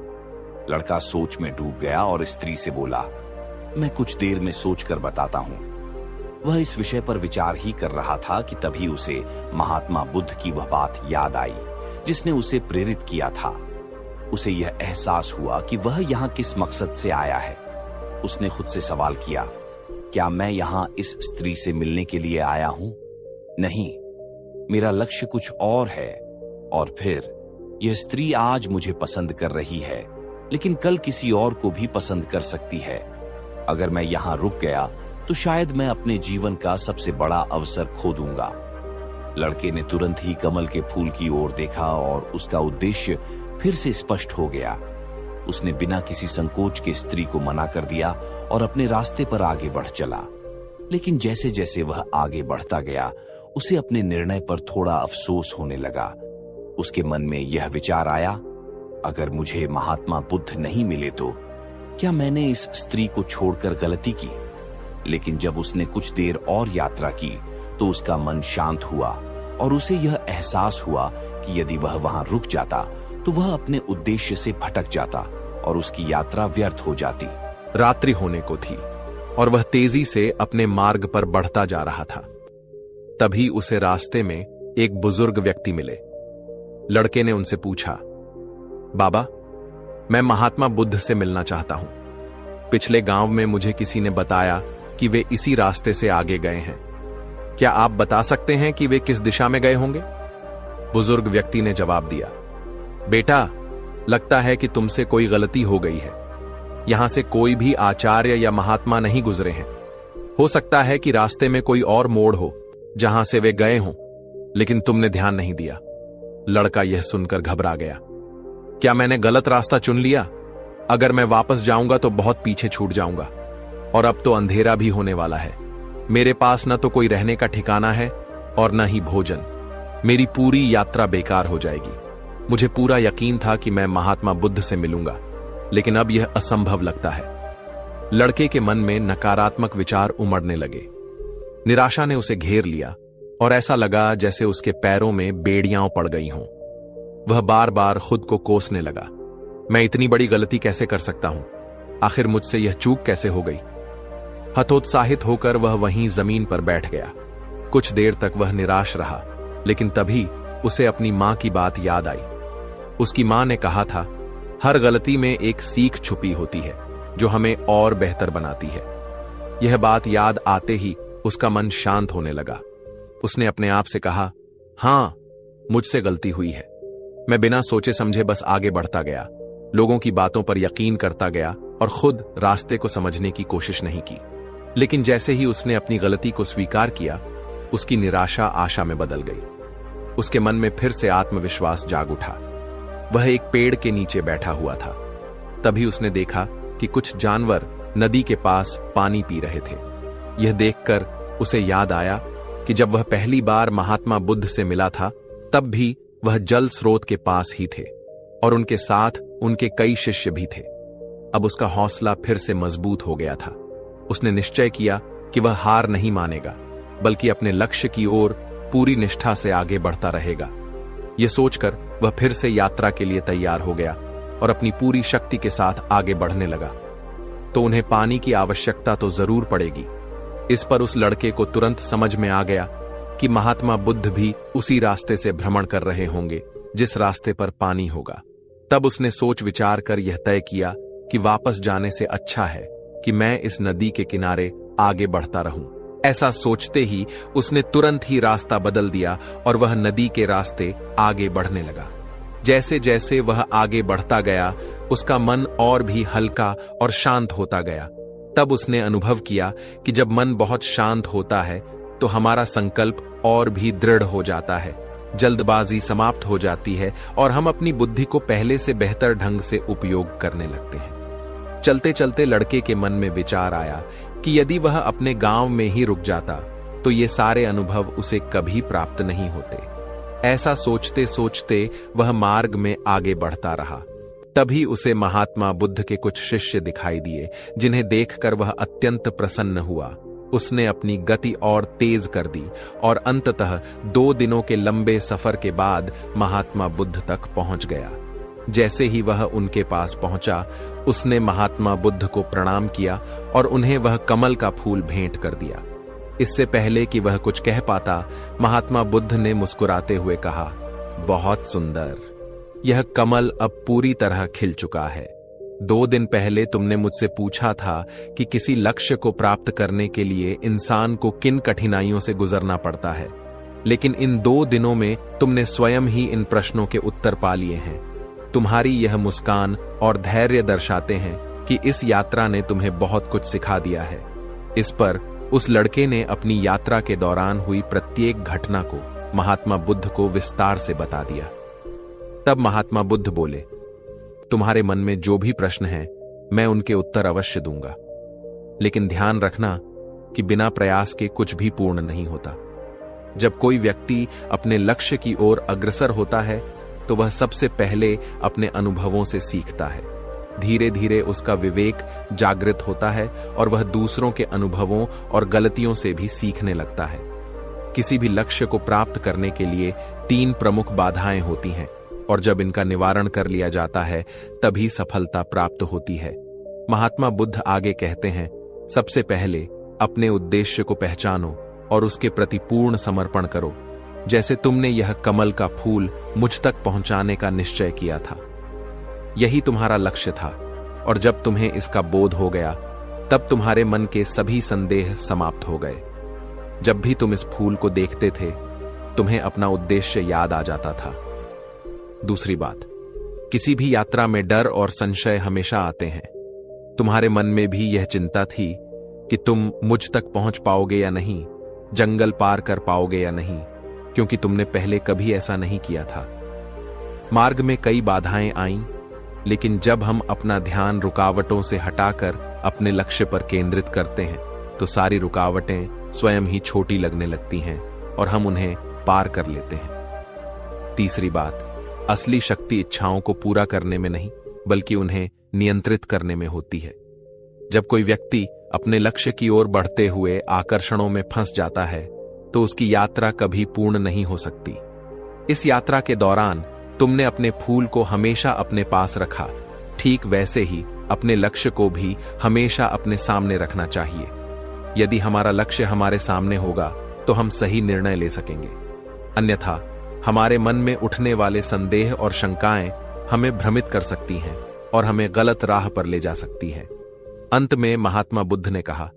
लड़का सोच में डूब गया और स्त्री से बोला, मैं कुछ देर में सोचकर बताता हूं। वह इस विषय पर विचार ही कर रहा था कि तभी उसे महात्मा बुद्ध की वह बात याद आई जिसने उसे प्रेरित किया था। उसे यह एहसास हुआ कि वह यहाँ किस मकसद से आया है। उसने खुद से सवाल किया, क्या मैं यहाँ इस स्त्री से मिलने के लिए आया हूं? नहीं, मेरा लक्ष्य कुछ और है। और फिर यह स्त्री आज मुझे पसंद कर रही है, लेकिन कल किसी और को भी पसंद कर सकती है। अगर मैं यहाँ रुक गया तो शायद मैं अपने जीवन का सबसे बड़ा अवसर खो दूंगा। लड़के ने तुरंत ही कमल के फूल की ओर देखा और उसका उद्देश्य फिर से स्पष्ट हो गया। उसने बिना किसी संकोच के स्त्री को मना कर दिया और अपने रास्ते पर आगे बढ़ चला। लेकिन जैसे जैसे वह आगे बढ़ता गया, उसे अपने निर्णय पर थोड़ा अफसोस होने लगा। उसके मन में यह विचार आया, अगर मुझे महात्मा बुद्ध नहीं मिले तो क्या मैंने इस स्त्री को छोड़कर गलती की? लेकिन जब उसने कुछ देर और यात्रा की तो उसका मन शांत हुआ और उसे यह एहसास हुआ कि यदि वह वहां रुक जाता तो वह अपने उद्देश्य से भटक जाता और उसकी यात्रा व्यर्थ हो जाती। रात्रि होने को थी और वह तेजी से अपने मार्ग पर बढ़ता जा रहा था। तभी उसे रास्ते में एक बुजुर्ग व्यक्ति मिले। लड़के ने उनसे पूछा, बाबा, मैं महात्मा बुद्ध से मिलना चाहता हूं। पिछले गांव में मुझे किसी ने बताया कि वे इसी रास्ते से आगे गए हैं। क्या आप बता सकते हैं कि वे किस दिशा में गए होंगे? बुजुर्ग व्यक्ति ने जवाब दिया, बेटा, लगता है कि तुमसे कोई गलती हो गई है। यहां से कोई भी आचार्य या महात्मा नहीं गुजरे हैं। हो सकता है कि रास्ते में कोई और मोड़ हो जहां से वे गए हों, लेकिन तुमने ध्यान नहीं दिया। लड़का यह सुनकर घबरा गया। क्या मैंने गलत रास्ता चुन लिया? अगर मैं वापस जाऊंगा तो बहुत पीछे छूट जाऊंगा और अब तो अंधेरा भी होने वाला है। मेरे पास न तो कोई रहने का ठिकाना है और न ही भोजन। मेरी पूरी यात्रा बेकार हो जाएगी। मुझे पूरा यकीन था कि मैं महात्मा बुद्ध से मिलूंगा, लेकिन अब यह असंभव लगता है। लड़के के मन में नकारात्मक विचार उमड़ने लगे। निराशा ने उसे घेर लिया और ऐसा लगा जैसे उसके पैरों में बेड़ियां पड़ गई हों। वह बार बार खुद को कोसने लगा, मैं इतनी बड़ी गलती कैसे कर सकता हूं? आखिर मुझसे यह चूक कैसे हो गई? हतोत्साहित होकर वह वहीं जमीन पर बैठ गया। कुछ देर तक वह निराश रहा, लेकिन तभी उसे अपनी मां की बात याद आई। उसकी मां ने कहा था, हर गलती में एक सीख छुपी होती है जो हमें और बेहतर बनाती है। यह बात याद आते ही उसका मन शांत होने लगा। उसने अपने आप से कहा, हां, मुझसे गलती हुई है। मैं बिना सोचे समझे बस आगे बढ़ता गया, लोगों की बातों पर यकीन करता गया और खुद रास्ते को समझने की कोशिश नहीं की। लेकिन जैसे ही उसने अपनी गलती को स्वीकार किया, उसकी निराशा आशा में बदल गई। उसके मन में फिर से आत्मविश्वास जाग उठा। वह एक पेड़ के नीचे बैठा हुआ था। तभी उसने देखा कि कुछ जानवर नदी के पास पानी पी रहे थे। यह देखकर उसे याद आया कि जब वह पहली बार महात्मा बुद्ध से मिला था, तब भी वह जल स्रोत के पास ही थे और उनके साथ उनके कई शिष्य भी थे। अब उसका हौसला फिर से मजबूत हो गया था। उसने निश्चय किया कि वह हार नहीं मानेगा, बल्कि अपने लक्ष्य की ओर पूरी निष्ठा से आगे बढ़ता रहेगा। यह सोचकर वह फिर से यात्रा के लिए तैयार हो गया और अपनी पूरी शक्ति के साथ आगे बढ़ने लगा। तो उन्हें पानी की आवश्यकता तो जरूर पड़ेगी। इस पर उस लड़के को तुरंत समझ में आ गया कि महात्मा बुद्ध भी उसी रास्ते से भ्रमण कर रहे होंगे जिस रास्ते पर पानी होगा। तब उसने सोच विचार कर यह तय किया कि वापस जाने से अच्छा है कि मैं इस नदी के किनारे आगे बढ़ता रहूं। ऐसा सोचते ही उसने तुरंत ही रास्ता बदल दिया और वह नदी के रास्ते आगे बढ़ने लगा। जैसे जैसे वह आगे बढ़ता गया, उसका मन और भी हल्का और शांत होता गया। तब उसने अनुभव किया कि जब मन बहुत शांत होता है तो हमारा संकल्प और भी दृढ़ हो जाता है, जल्दबाजी समाप्त हो जाती है और हम अपनी बुद्धि को पहले से बेहतर ढंग से उपयोग करने लगते हैं। चलते चलते लड़के के मन में विचार आया कि यदि वह अपने गांव में ही रुक जाता तो ये सारे अनुभव उसे कभी प्राप्त नहीं होते। ऐसा सोचते सोचते वह मार्ग में आगे बढ़ता रहा। तभी उसे महात्मा बुद्ध के कुछ शिष्य दिखाई दिए, जिन्हें देखकर वह अत्यंत प्रसन्न हुआ। उसने अपनी गति और तेज कर दी और अंततः 2 दिनों के लंबे सफर के बाद महात्मा बुद्ध तक पहुंच गया। जैसे ही वह उनके पास पहुंचा, उसने महात्मा बुद्ध को प्रणाम किया और उन्हें वह कमल का फूल भेंट कर दिया। इससे पहले कि वह कुछ कह पाता, महात्मा बुद्ध ने मुस्कुराते हुए कहा, बहुत सुंदर, यह कमल अब पूरी तरह खिल चुका है। 2 दिन पहले तुमने मुझसे पूछा था कि किसी लक्ष्य को प्राप्त करने के लिए इंसान को किन कठिनाइयों से गुजरना पड़ता है, लेकिन इन 2 दिनों में तुमने स्वयं ही इन प्रश्नों के उत्तर पा लिए हैं। तुम्हारी यह मुस्कान और धैर्य दर्शाते हैं कि इस यात्रा ने तुम्हें बहुत कुछ सिखा दिया है। इस पर उस लड़के ने अपनी यात्रा के दौरान हुई प्रत्येक घटना को महात्मा बुद्ध को विस्तार से बता दिया। तब महात्मा बुद्ध बोले, तुम्हारे मन में जो भी प्रश्न हैं, मैं उनके उत्तर अवश्य दूंगा, लेकिन ध्यान रखना कि बिना प्रयास के कुछ भी पूर्ण नहीं होता। जब कोई व्यक्ति अपने लक्ष्य की ओर अग्रसर होता है तो वह सबसे पहले अपने अनुभवों से सीखता है। धीरे धीरे उसका विवेक जागृत होता है और वह दूसरों के अनुभवों और गलतियों से भी सीखने लगता है। किसी भी लक्ष्य को प्राप्त करने के लिए 3 प्रमुख बाधाएं होती हैं और जब इनका निवारण कर लिया जाता है तभी सफलता प्राप्त होती है। महात्मा बुद्ध आगे कहते हैं, सबसे पहले अपने उद्देश्य को पहचानो और उसके प्रति पूर्ण समर्पण करो, जैसे तुमने यह कमल का फूल मुझ तक पहुंचाने का निश्चय किया था। यही तुम्हारा लक्ष्य था और जब तुम्हें इसका बोध हो गया तब तुम्हारे मन के सभी संदेह समाप्त हो गए। जब भी तुम इस फूल को देखते थे, तुम्हें अपना उद्देश्य याद आ जाता था। दूसरी बात, किसी भी यात्रा में डर और संशय हमेशा आते हैं। तुम्हारे मन में भी यह चिंता थी कि तुम मुझ तक पहुंच पाओगे या नहीं, जंगल पार कर पाओगे या नहीं, क्योंकि तुमने पहले कभी ऐसा नहीं किया था। मार्ग में कई बाधाएं आईं, लेकिन जब हम अपना ध्यान रुकावटों से हटाकर अपने लक्ष्य पर केंद्रित करते हैं तो सारी रुकावटें स्वयं ही छोटी लगने लगती हैं और हम उन्हें पार कर लेते हैं। तीसरी बात, असली शक्ति इच्छाओं को पूरा करने में नहीं बल्कि उन्हें नियंत्रित करने में होती है। जब कोई व्यक्ति अपने लक्ष्य की ओर बढ़ते हुए आकर्षणों में फंस जाता है तो उसकी यात्रा कभी पूर्ण नहीं हो सकती। इस यात्रा के दौरान तुमने अपने फूल को हमेशा अपने पास रखा, ठीक वैसे ही अपने लक्ष्य को भी हमेशा अपने सामने रखना चाहिए। यदि हमारा लक्ष्य हमारे सामने होगा तो हम सही निर्णय ले सकेंगे, अन्यथा हमारे मन में उठने वाले संदेह और शंकाएं हमें भ्रमित कर सकती हैं और हमें गलत राह पर ले जा सकती हैं। अंत में महात्मा बुद्ध ने कहा,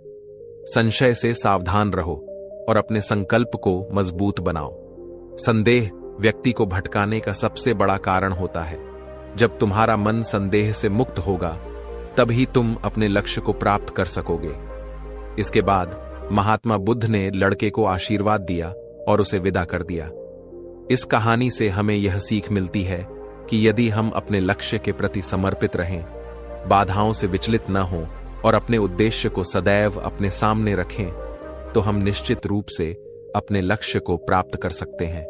संशय से सावधान रहो और अपने संकल्प को मजबूत बनाओ। संदेह व्यक्ति को भटकाने का सबसे बड़ा कारण होता है। जब तुम्हारा मन संदेह से मुक्त होगा तभी तुम अपने लक्ष्य को प्राप्त कर सकोगे। इसके बाद महात्मा बुद्ध ने लड़के को आशीर्वाद दिया और उसे विदा कर दिया। इस कहानी से हमें यह सीख मिलती है कि यदि हम अपने लक्ष्य के प्रति समर्पित रहें, बाधाओं से विचलित न हों और अपने उद्देश्य को सदैव अपने सामने रखें, तो हम निश्चित रूप से अपने लक्ष्य को प्राप्त कर सकते हैं।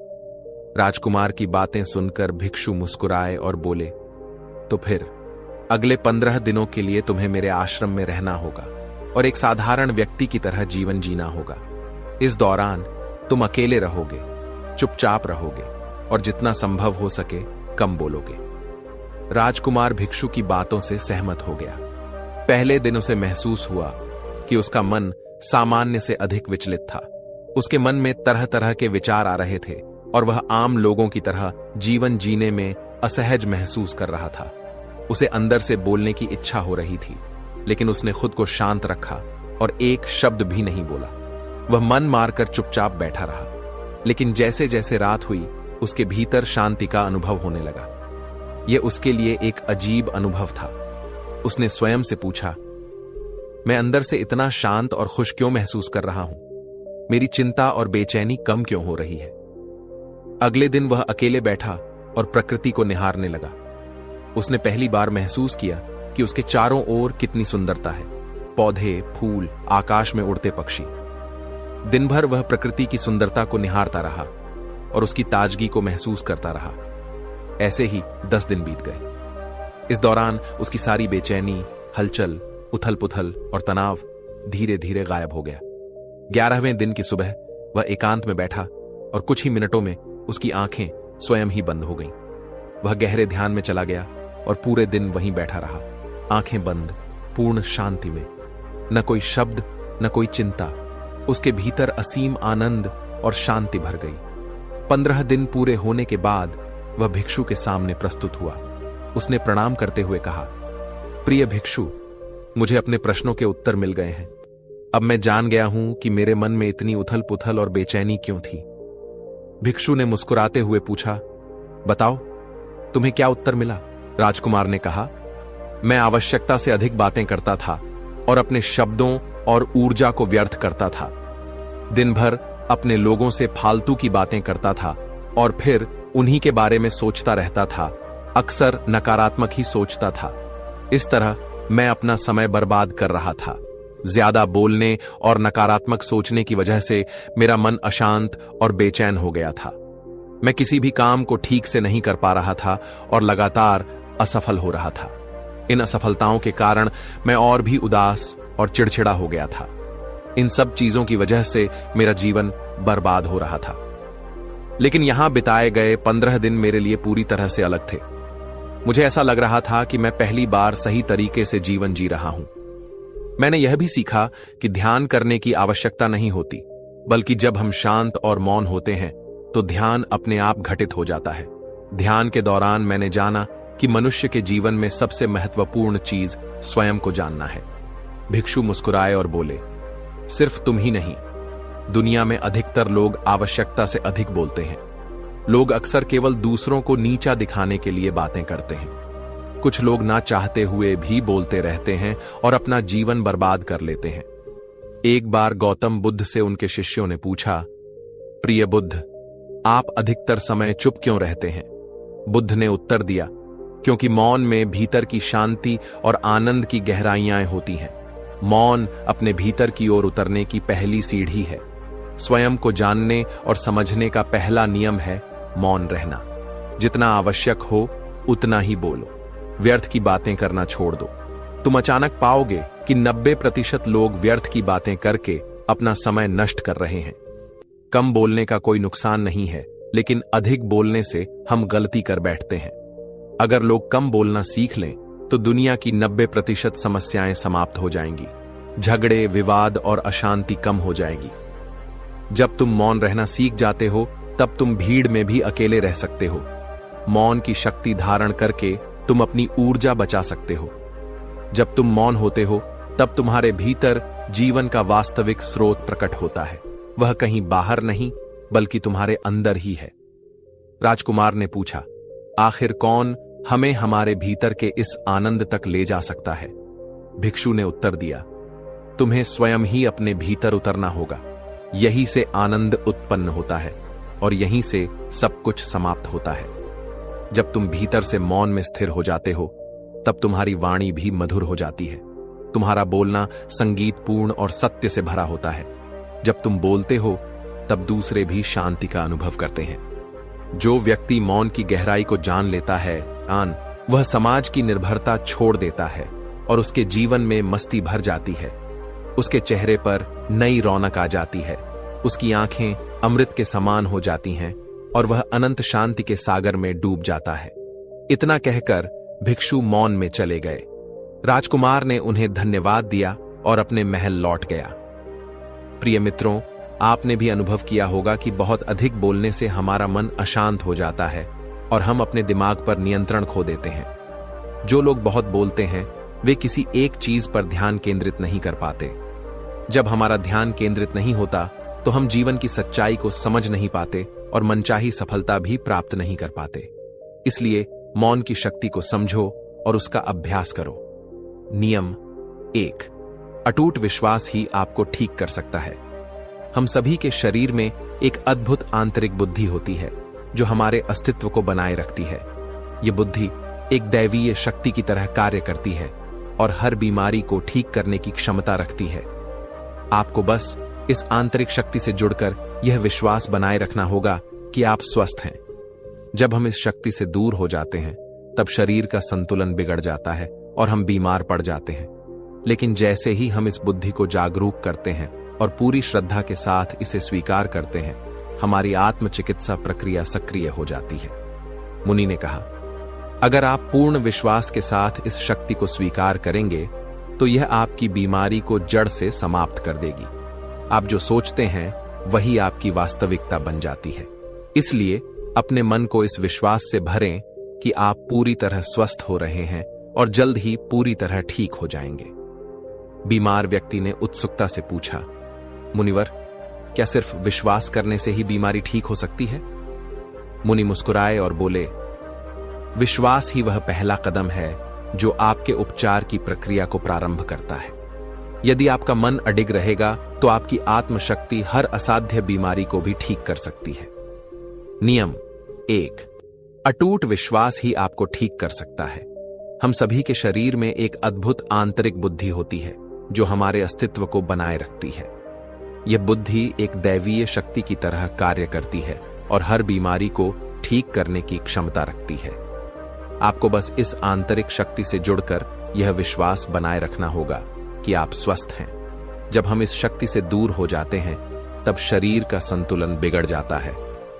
राजकुमार की बातें सुनकर भिक्षु मुस्कुराए और बोले, तो फिर अगले 15 दिनों के लिए तुम्हें मेरे आश्रम में रहना होगा और एक साधारण व्यक्ति की तरह जीवन जीना होगा। इस दौरान तुम अकेले रहोगे, चुपचाप रहोगे और जितना संभव हो सके कम बोलोगे। राजकुमार भिक्षु की बातों से सहमत हो गया। पहले दिन उसे महसूस हुआ कि उसका मन सामान्य से अधिक विचलित था। उसके मन में तरह तरह के विचार आ रहे थे और वह आम लोगों की तरह जीवन जीने में असहज महसूस कर रहा था। उसे अंदर से बोलने की इच्छा हो रही थी, लेकिन उसने खुद को शांत रखा और एक शब्द भी नहीं बोला। वह मन मारकर चुपचाप बैठा रहा। लेकिन जैसे जैसे रात हुई, उसके भीतर शांति का अनुभव होने लगा। यह उसके लिए एक अजीब अनुभव था। उसने स्वयं से पूछा, मैं अंदर से इतना शांत और खुश क्यों महसूस कर रहा हूं? मेरी चिंता और बेचैनी कम क्यों हो रही है? अगले दिन वह अकेले बैठा और प्रकृति को निहारने लगा। उसने पहली बार महसूस किया कि उसके चारों ओर कितनी सुंदरता है। पौधे, फूल, आकाश में उड़ते पक्षी। दिन भर वह प्रकृति की सुंदरता को निहारता रहा और उसकी ताजगी को महसूस करता रहा। ऐसे ही 10 दिन बीत गए। इस दौरान उसकी सारी बेचैनी, हलचल, उथल पुथल और तनाव धीरे धीरे गायब हो गया। 11वें दिन की सुबह वह एकांत में बैठा और कुछ ही मिनटों में उसकी आंखें स्वयं ही बंद हो गईं। वह गहरे ध्यान में चला गया और पूरे दिन वहीं बैठा रहा, आंखें बंद, पूर्ण शांति में। न कोई शब्द, न कोई चिंता। उसके भीतर असीम आनंद और शांति भर गई। 15 दिन पूरे होने के बाद वह भिक्षु के सामने प्रस्तुत हुआ। उसने प्रणाम करते हुए कहा, प्रिय भिक्षु, मुझे अपने प्रश्नों के उत्तर मिल गए हैं। अब मैं जान गया हूं कि मेरे मन में इतनी उथल पुथल और बेचैनी क्यों थी। भिक्षु ने मुस्कुराते हुए पूछा, बताओ, तुम्हें क्या उत्तर मिला? राजकुमार ने कहा, मैं आवश्यकता से अधिक बातें करता था और अपने शब्दों और ऊर्जा को व्यर्थ करता था। दिन भर अपने लोगों से फालतू की बातें करता था और फिर उन्हीं के बारे में सोचता रहता था। अक्सर नकारात्मक ही सोचता था। इस तरह मैं अपना समय बर्बाद कर रहा था। ज्यादा बोलने और नकारात्मक सोचने की वजह से मेरा मन अशांत और बेचैन हो गया था। मैं किसी भी काम को ठीक से नहीं कर पा रहा था और लगातार असफल हो रहा था। इन असफलताओं के कारण मैं और भी उदास और चिड़चिड़ा हो गया था। इन सब चीजों की वजह से मेरा जीवन बर्बाद हो रहा था। लेकिन यहां बिताए गए 15 दिन मेरे लिए पूरी तरह से अलग थे। मुझे ऐसा लग रहा था कि मैं पहली बार सही तरीके से जीवन जी रहा हूं। मैंने यह भी सीखा कि ध्यान करने की आवश्यकता नहीं होती, बल्कि जब हम शांत और मौन होते हैं तो ध्यान अपने आप घटित हो जाता है। ध्यान के दौरान मैंने जाना कि मनुष्य के जीवन में सबसे महत्वपूर्ण चीज स्वयं को जानना है। भिक्षु मुस्कुराए और बोले, सिर्फ तुम ही नहीं, दुनिया में अधिकतर लोग आवश्यकता से अधिक बोलते हैं। लोग अक्सर केवल दूसरों को नीचा दिखाने के लिए बातें करते हैं। कुछ लोग ना चाहते हुए भी बोलते रहते हैं और अपना जीवन बर्बाद कर लेते हैं। एक बार गौतम बुद्ध से उनके शिष्यों ने पूछा, प्रिय बुद्ध, आप अधिकतर समय चुप क्यों रहते हैं? बुद्ध ने उत्तर दिया, क्योंकि मौन में भीतर की शांति और आनंद की गहराइयां होती हैं। मौन अपने भीतर की ओर उतरने की पहली सीढ़ी है। स्वयं को जानने और समझने का पहला नियम है मौन रहना। जितना आवश्यक हो उतना ही बोलो। व्यर्थ की बातें करना छोड़ दो। तुम अचानक पाओगे कि 90% लोग व्यर्थ की बातें करके अपना समय नष्ट कर रहे हैं। कम बोलने का कोई नुकसान नहीं है, लेकिन अधिक बोलने से हम गलती कर बैठते हैं। अगर लोग कम बोलना सीख लें तो दुनिया की 90% समस्याएं समाप्त हो जाएंगी, झगड़े, विवाद और अशांति कम हो जाएगी। जब तुम मौन रहना सीख जाते हो तब तुम भीड़ में भी अकेले रह सकते हो। मौन की शक्ति धारण करके तुम अपनी ऊर्जा बचा सकते हो। जब तुम मौन होते हो तब तुम्हारे भीतर जीवन का वास्तविक स्रोत प्रकट होता है। वह कहीं बाहर नहीं बल्कि तुम्हारे अंदर ही है। राजकुमार ने पूछा, आखिर कौन हमें हमारे भीतर के इस आनंद तक ले जा सकता है? भिक्षु ने उत्तर दिया, तुम्हें स्वयं ही अपने भीतर उतरना होगा। यहीं से आनंद उत्पन्न होता है और यहीं से सब कुछ समाप्त होता है। जब तुम भीतर से मौन में स्थिर हो जाते हो तब तुम्हारी वाणी भी मधुर हो जाती है। तुम्हारा बोलना संगीतपूर्ण और सत्य से भरा होता है। जब तुम बोलते हो तब दूसरे भी शांति का अनुभव करते हैं। जो व्यक्ति मौन की गहराई को जान लेता है, वह समाज की निर्भरता छोड़ देता है और उसके जीवन में मस्ती भर जाती है। उसके चेहरे पर नई रौनक आ जाती है। उसकी आंखें अमृत के समान हो जाती हैं और वह अनंत शांति के सागर में डूब जाता है। इतना कहकर भिक्षु मौन में चले गए। राजकुमार ने उन्हें धन्यवाद दिया और अपने महल लौट गया। प्रिय मित्रों, आपने भी अनुभव किया होगा कि बहुत अधिक बोलने से हमारा मन अशांत हो जाता है और हम अपने दिमाग पर नियंत्रण खो देते हैं। जो लोग बहुत बोलते हैं वे किसी एक चीज पर ध्यान केंद्रित नहीं कर पाते। जब हमारा ध्यान केंद्रित नहीं होता तो हम जीवन की सच्चाई को समझ नहीं पाते और मनचाही सफलता भी प्राप्त नहीं कर पाते। इसलिए मौन की शक्ति को समझो और उसका अभ्यास करो। नियम 1, अटूट विश्वास ही आपको ठीक कर सकता है। हम सभी के शरीर में एक अद्भुत आंतरिक बुद्धि होती है जो हमारे अस्तित्व को बनाए रखती है। यह बुद्धि एक दैवीय शक्ति की तरह कार्य करती है और हर बीमारी को ठीक करने की क्षमता रखती है। आपको बस इस आंतरिक शक्ति से जुड़कर यह विश्वास बनाए रखना होगा कि आप स्वस्थ हैं। जब हम इस शक्ति से दूर हो जाते हैं तब शरीर का संतुलन बिगड़ जाता है और हम बीमार पड़ जाते हैं। लेकिन जैसे ही हम इस बुद्धि को जागरूक करते हैं और पूरी श्रद्धा के साथ इसे स्वीकार करते हैं, हमारी आत्म चिकित्सा प्रक्रिया सक्रिय हो जाती है। मुनि ने कहा, अगर आप पूर्ण विश्वास के साथ इस शक्ति को स्वीकार करेंगे तो यह आपकी बीमारी को जड़ से समाप्त कर देगी। आप जो सोचते हैं वही आपकी वास्तविकता बन जाती है। इसलिए अपने मन को इस विश्वास से भरें कि आप पूरी तरह स्वस्थ हो रहे हैं और जल्द ही पूरी तरह ठीक हो जाएंगे। बीमार व्यक्ति ने उत्सुकता से पूछा, मुनिवर, क्या सिर्फ विश्वास करने से ही बीमारी ठीक हो सकती है? मुनि मुस्कुराए और बोले, विश्वास ही वह पहला कदम है जो आपके उपचार की प्रक्रिया को प्रारंभ करता है। यदि आपका मन अडिग रहेगा तो आपकी आत्मशक्ति हर असाध्य बीमारी को भी ठीक कर सकती है। नियम 1, अटूट विश्वास ही आपको ठीक कर सकता है। हम सभी के शरीर में एक अद्भुत आंतरिक बुद्धि होती है जो हमारे अस्तित्व को बनाए रखती है। यह बुद्धि एक दैवीय शक्ति की तरह कार्य करती है और हर बीमारी को ठीक करने की क्षमता रखती है। आपको बस इस आंतरिक शक्ति से जुड़कर यह विश्वास बनाए रखना होगा कि आप स्वस्थ हैं। जब हम इस शक्ति से दूर हो जाते हैं तब शरीर का संतुलन बिगड़ जाता है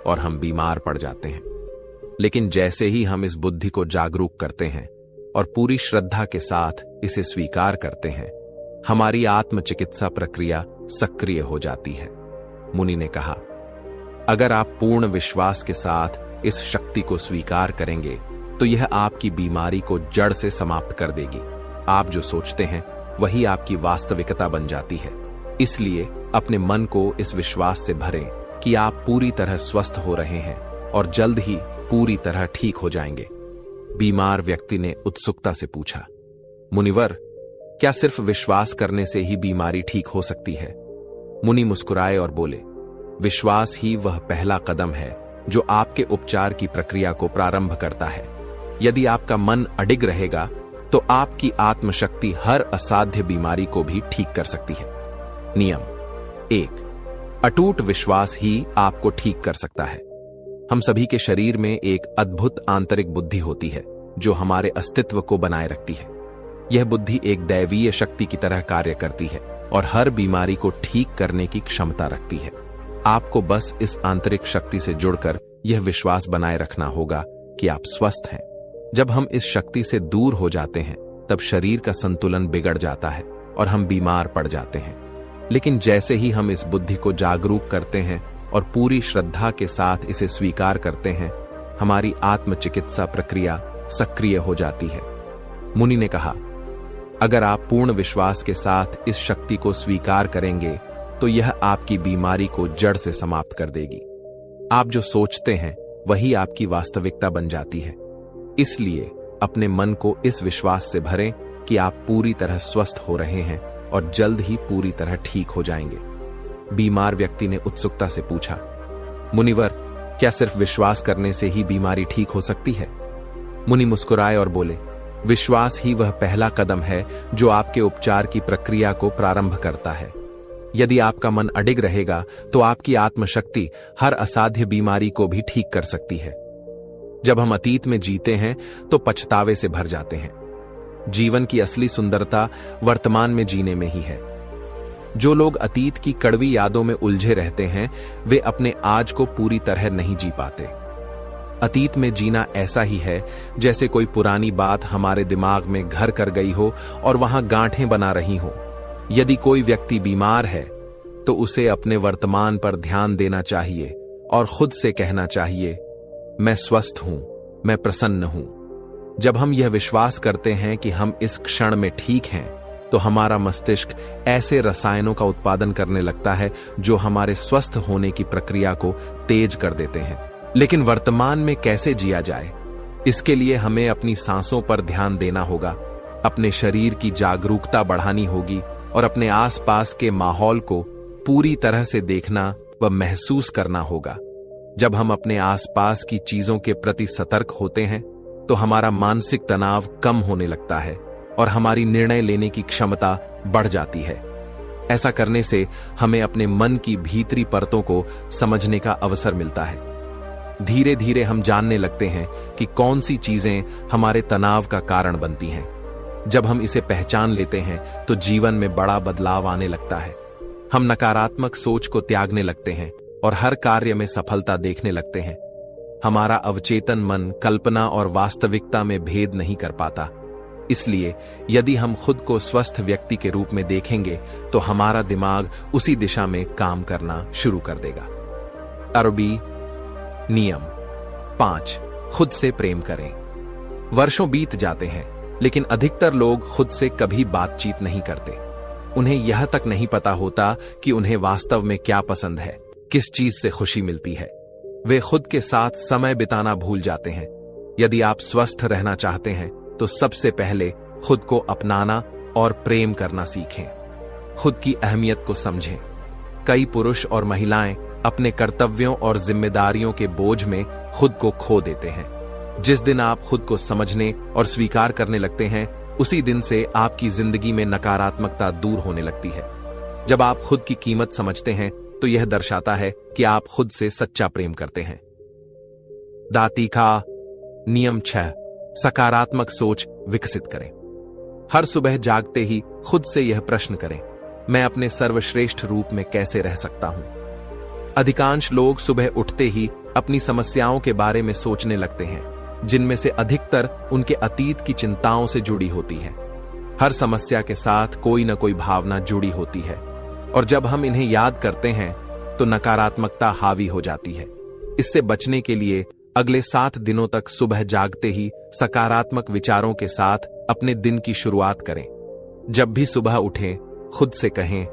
और हम बीमार पड़ जाते हैं। लेकिन जैसे ही हम इस बुद्धि को जागरूक करते हैं और पूरी श्रद्धा के साथ इसे स्वीकार करते हैं, हमारी आत्म चिकित्सा प्रक्रिया सक्रिय हो जाती है। मुनि ने कहा, अगर आप पूर्ण विश्वास के साथ इस शक्ति को स्वीकार करेंगे तो यह आपकी बीमारी को जड़ से समाप्त कर देगी। आप जो सोचते हैं वही आपकी वास्तविकता बन जाती है। इसलिए अपने मन को इस विश्वास से भरें कि आप पूरी तरह स्वस्थ हो रहे हैं और जल्द ही पूरी तरह ठीक हो जाएंगे। बीमार व्यक्ति ने उत्सुकता से पूछा, मुनिवर, क्या सिर्फ विश्वास करने से ही बीमारी ठीक हो सकती है? मुनि मुस्कुराए और बोले, विश्वास ही वह पहला कदम है जो आपके उपचार की प्रक्रिया को प्रारंभ करता है। यदि आपका मन अडिग रहेगा तो आपकी आत्मशक्ति हर असाध्य बीमारी को भी ठीक कर सकती है। नियम 1, अटूट विश्वास ही आपको ठीक कर सकता है। हम सभी के शरीर में एक अद्भुत आंतरिक बुद्धि होती है जो हमारे अस्तित्व को बनाए रखती है। यह बुद्धि एक दैवीय शक्ति की तरह कार्य करती है और हर बीमारी को ठीक करने की क्षमता रखती है। आपको बस इस आंतरिक शक्ति से जुड़कर यह विश्वास बनाए रखना होगा कि आप स्वस्थ हैं। जब हम इस शक्ति से दूर हो जाते हैं तब शरीर का संतुलन बिगड़ जाता है और हम बीमार पड़ जाते हैं। लेकिन जैसे ही हम इस बुद्धि को जागरूक करते हैं और पूरी श्रद्धा के साथ इसे स्वीकार करते हैं, हमारी आत्मचिकित्सा प्रक्रिया सक्रिय हो जाती है। मुनि ने कहा, अगर आप पूर्ण विश्वास के साथ इस शक्ति को स्वीकार करेंगे तो यह आपकी बीमारी को जड़ से समाप्त कर देगी। आप जो सोचते हैं वही आपकी वास्तविकता बन जाती है। इसलिए अपने मन को इस विश्वास से भरें कि आप पूरी तरह स्वस्थ हो रहे हैं और जल्द ही पूरी तरह ठीक हो जाएंगे। बीमार व्यक्ति ने उत्सुकता से पूछा, मुनिवर, क्या सिर्फ विश्वास करने से ही बीमारी ठीक हो सकती है? मुनि मुस्कुराए और बोले, विश्वास ही वह पहला कदम है जो आपके उपचार की प्रक्रिया को प्रारंभ करता है। यदि आपका मन अडिग रहेगा तो आपकी आत्मशक्ति हर असाध्य बीमारी को भी ठीक कर सकती है। जब हम अतीत में जीते हैं तो पछतावे से भर जाते हैं। जीवन की असली सुंदरता वर्तमान में जीने में ही है। जो लोग अतीत की कड़वी यादों में उलझे रहते हैं वे अपने आज को पूरी तरह नहीं जी पाते। अतीत में जीना ऐसा ही है जैसे कोई पुरानी बात हमारे दिमाग में घर कर गई हो और वहां गांठें बना रही हो। यदि कोई व्यक्ति बीमार है तो उसे अपने वर्तमान पर ध्यान देना चाहिए और खुद से कहना चाहिए, मैं स्वस्थ हूं, मैं प्रसन्न हूं। जब हम यह विश्वास करते हैं कि हम इस क्षण में ठीक हैं तो हमारा मस्तिष्क ऐसे रसायनों का उत्पादन करने लगता है जो हमारे स्वस्थ होने की प्रक्रिया को तेज कर देते हैं। लेकिन वर्तमान में कैसे जिया जाए, इसके लिए हमें अपनी सांसों पर ध्यान देना होगा, अपने शरीर की जागरूकता बढ़ानी होगी और अपने आसपास के माहौल को पूरी तरह से देखना व महसूस करना होगा। जब हम अपने आसपास की चीजों के प्रति सतर्क होते हैं तो हमारा मानसिक तनाव कम होने लगता है और हमारी निर्णय लेने की क्षमता बढ़ जाती है। ऐसा करने से हमें अपने मन की भीतरी परतों को समझने का अवसर मिलता है। धीरे धीरे हम जानने लगते हैं कि कौन सी चीजें हमारे तनाव का कारण बनती हैं। जब हम इसे पहचान लेते हैं तो जीवन में बड़ा बदलाव आने लगता है। हम नकारात्मक सोच को त्यागने लगते हैं और हर कार्य में सफलता देखने लगते हैं। हमारा अवचेतन मन कल्पना और वास्तविकता में भेद नहीं कर पाता। इसलिए यदि हम खुद को स्वस्थ व्यक्ति के रूप में देखेंगे तो हमारा दिमाग उसी दिशा में काम करना शुरू कर देगा। अरबी नियम 5, खुद से प्रेम करें। वर्षों बीत जाते हैं लेकिन अधिकतर लोग खुद से कभी बातचीत नहीं करते। उन्हें यह तक नहीं पता होता कि उन्हें वास्तव में क्या पसंद है, किस चीज से खुशी मिलती है। वे खुद के साथ समय बिताना भूल जाते हैं। यदि आप स्वस्थ रहना चाहते हैं तो सबसे पहले खुद को अपनाना और प्रेम करना सीखें। खुद की अहमियत को समझें। कई पुरुष और महिलाएं अपने कर्तव्यों और जिम्मेदारियों के बोझ में खुद को खो देते हैं। जिस दिन आप खुद को समझने और स्वीकार करने लगते हैं उसी दिन से आपकी जिंदगी में नकारात्मकता दूर होने लगती है। जब आप खुद की कीमत समझते हैं तो यह दर्शाता है कि आप खुद से सच्चा प्रेम करते हैं। दातिका नियम 6, सकारात्मक सोच विकसित करें। हर सुबह जागते ही खुद से यह प्रश्न करें, मैं अपने सर्वश्रेष्ठ रूप में कैसे रह सकता हूं। अधिकांश लोग सुबह उठते ही अपनी समस्याओं के बारे में सोचने लगते हैं, जिनमें से अधिकतर उनके अतीत की चिंताओं से जुड़ी होती हैं। हर समस्या के साथ कोई न कोई भावना जुड़ी होती है और जब हम इन्हें याद करते हैं तो नकारात्मकता हावी हो जाती है। इससे बचने के लिए अगले 7 दिनों तक सुबह जागते ही सकारात्मक विचारों के साथ अपने दिन की शुरुआत करें। जब भी सुबह उठें, खुद से कहें,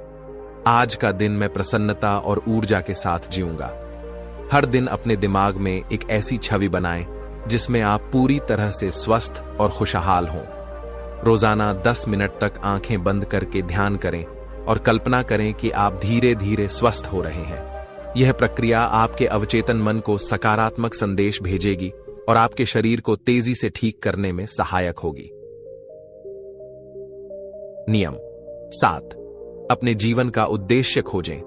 आज का दिन मैं प्रसन्नता और ऊर्जा के साथ जीऊंगा। हर दिन अपने दिमाग में एक ऐसी छवि बनाएं जिसमें आप पूरी तरह से स्वस्थ और खुशहाल हों। रोजाना 10 मिनट तक आंखें बंद करके ध्यान करें और कल्पना करें कि आप धीरे धीरे स्वस्थ हो रहे हैं। यह प्रक्रिया आपके अवचेतन मन को सकारात्मक संदेश भेजेगी और आपके शरीर को तेजी से ठीक करने में सहायक होगी। नियम 7, अपने जीवन का उद्देश्य खोजें।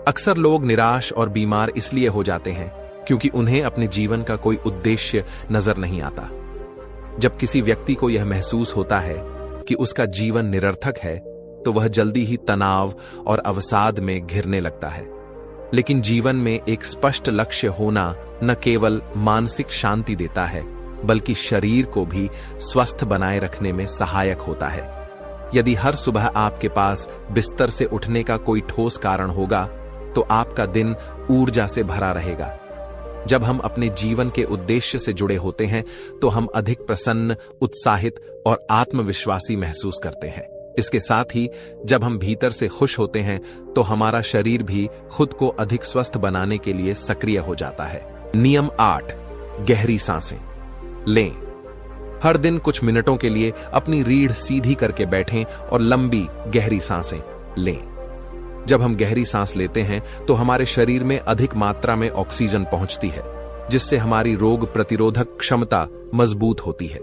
अक्सर लोग निराश और बीमार इसलिए हो जाते हैं क्योंकि उन्हें अपने जीवन का कोई उद्देश्य नजर नहीं आता। जब किसी व्यक्ति को यह महसूस होता है कि उसका जीवन निरर्थक है, तो वह जल्दी ही तनाव और अवसाद में घिरने लगता है। लेकिन जीवन में एक स्पष्ट लक्ष्य होना न केवल मानसिक शांति देता है, बल्कि शरीर को भी स्वस्थ बनाए रखने में सहायक होता है। यदि हर सुबह आपके पास बिस्तर से उठने का कोई ठोस कारण होगा, तो आपका दिन ऊर्जा से भरा रहेगा। जब हम अपने जीवन के उद्देश्य से जुड़े होते हैं, तो हम अधिक प्रसन्न, उत्साहित और आत्मविश्वासी महसूस करते हैं। इसके साथ ही जब हम भीतर से खुश होते हैं, तो हमारा शरीर भी खुद को अधिक स्वस्थ बनाने के लिए सक्रिय हो जाता है। नियम 8, गहरी सांसें लें। हर दिन कुछ मिनटों के लिए अपनी रीढ़ सीधी करके बैठें और लंबी गहरी सांसें लें। जब हम गहरी सांस लेते हैं, तो हमारे शरीर में अधिक मात्रा में ऑक्सीजन पहुंचती है, जिससे हमारी रोग प्रतिरोधक क्षमता मजबूत होती है।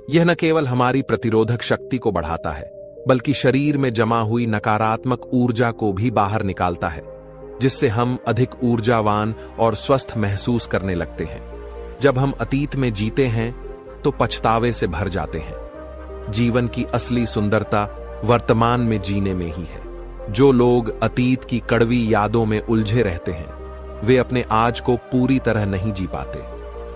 यह न केवल हमारी प्रतिरोधक शक्ति को बढ़ाता है, बल्कि शरीर में जमा हुई नकारात्मक ऊर्जा को भी बाहर निकालता है, जिससे हम अधिक ऊर्जावान और स्वस्थ महसूस करने लगते हैं। जब हम अतीत में जीते हैं, तो पछतावे से भर जाते हैं। जीवन की असली सुंदरता वर्तमान में जीने में ही है। जो लोग अतीत की कड़वी यादों में उलझे रहते हैं, वे अपने आज को पूरी तरह नहीं जी पाते।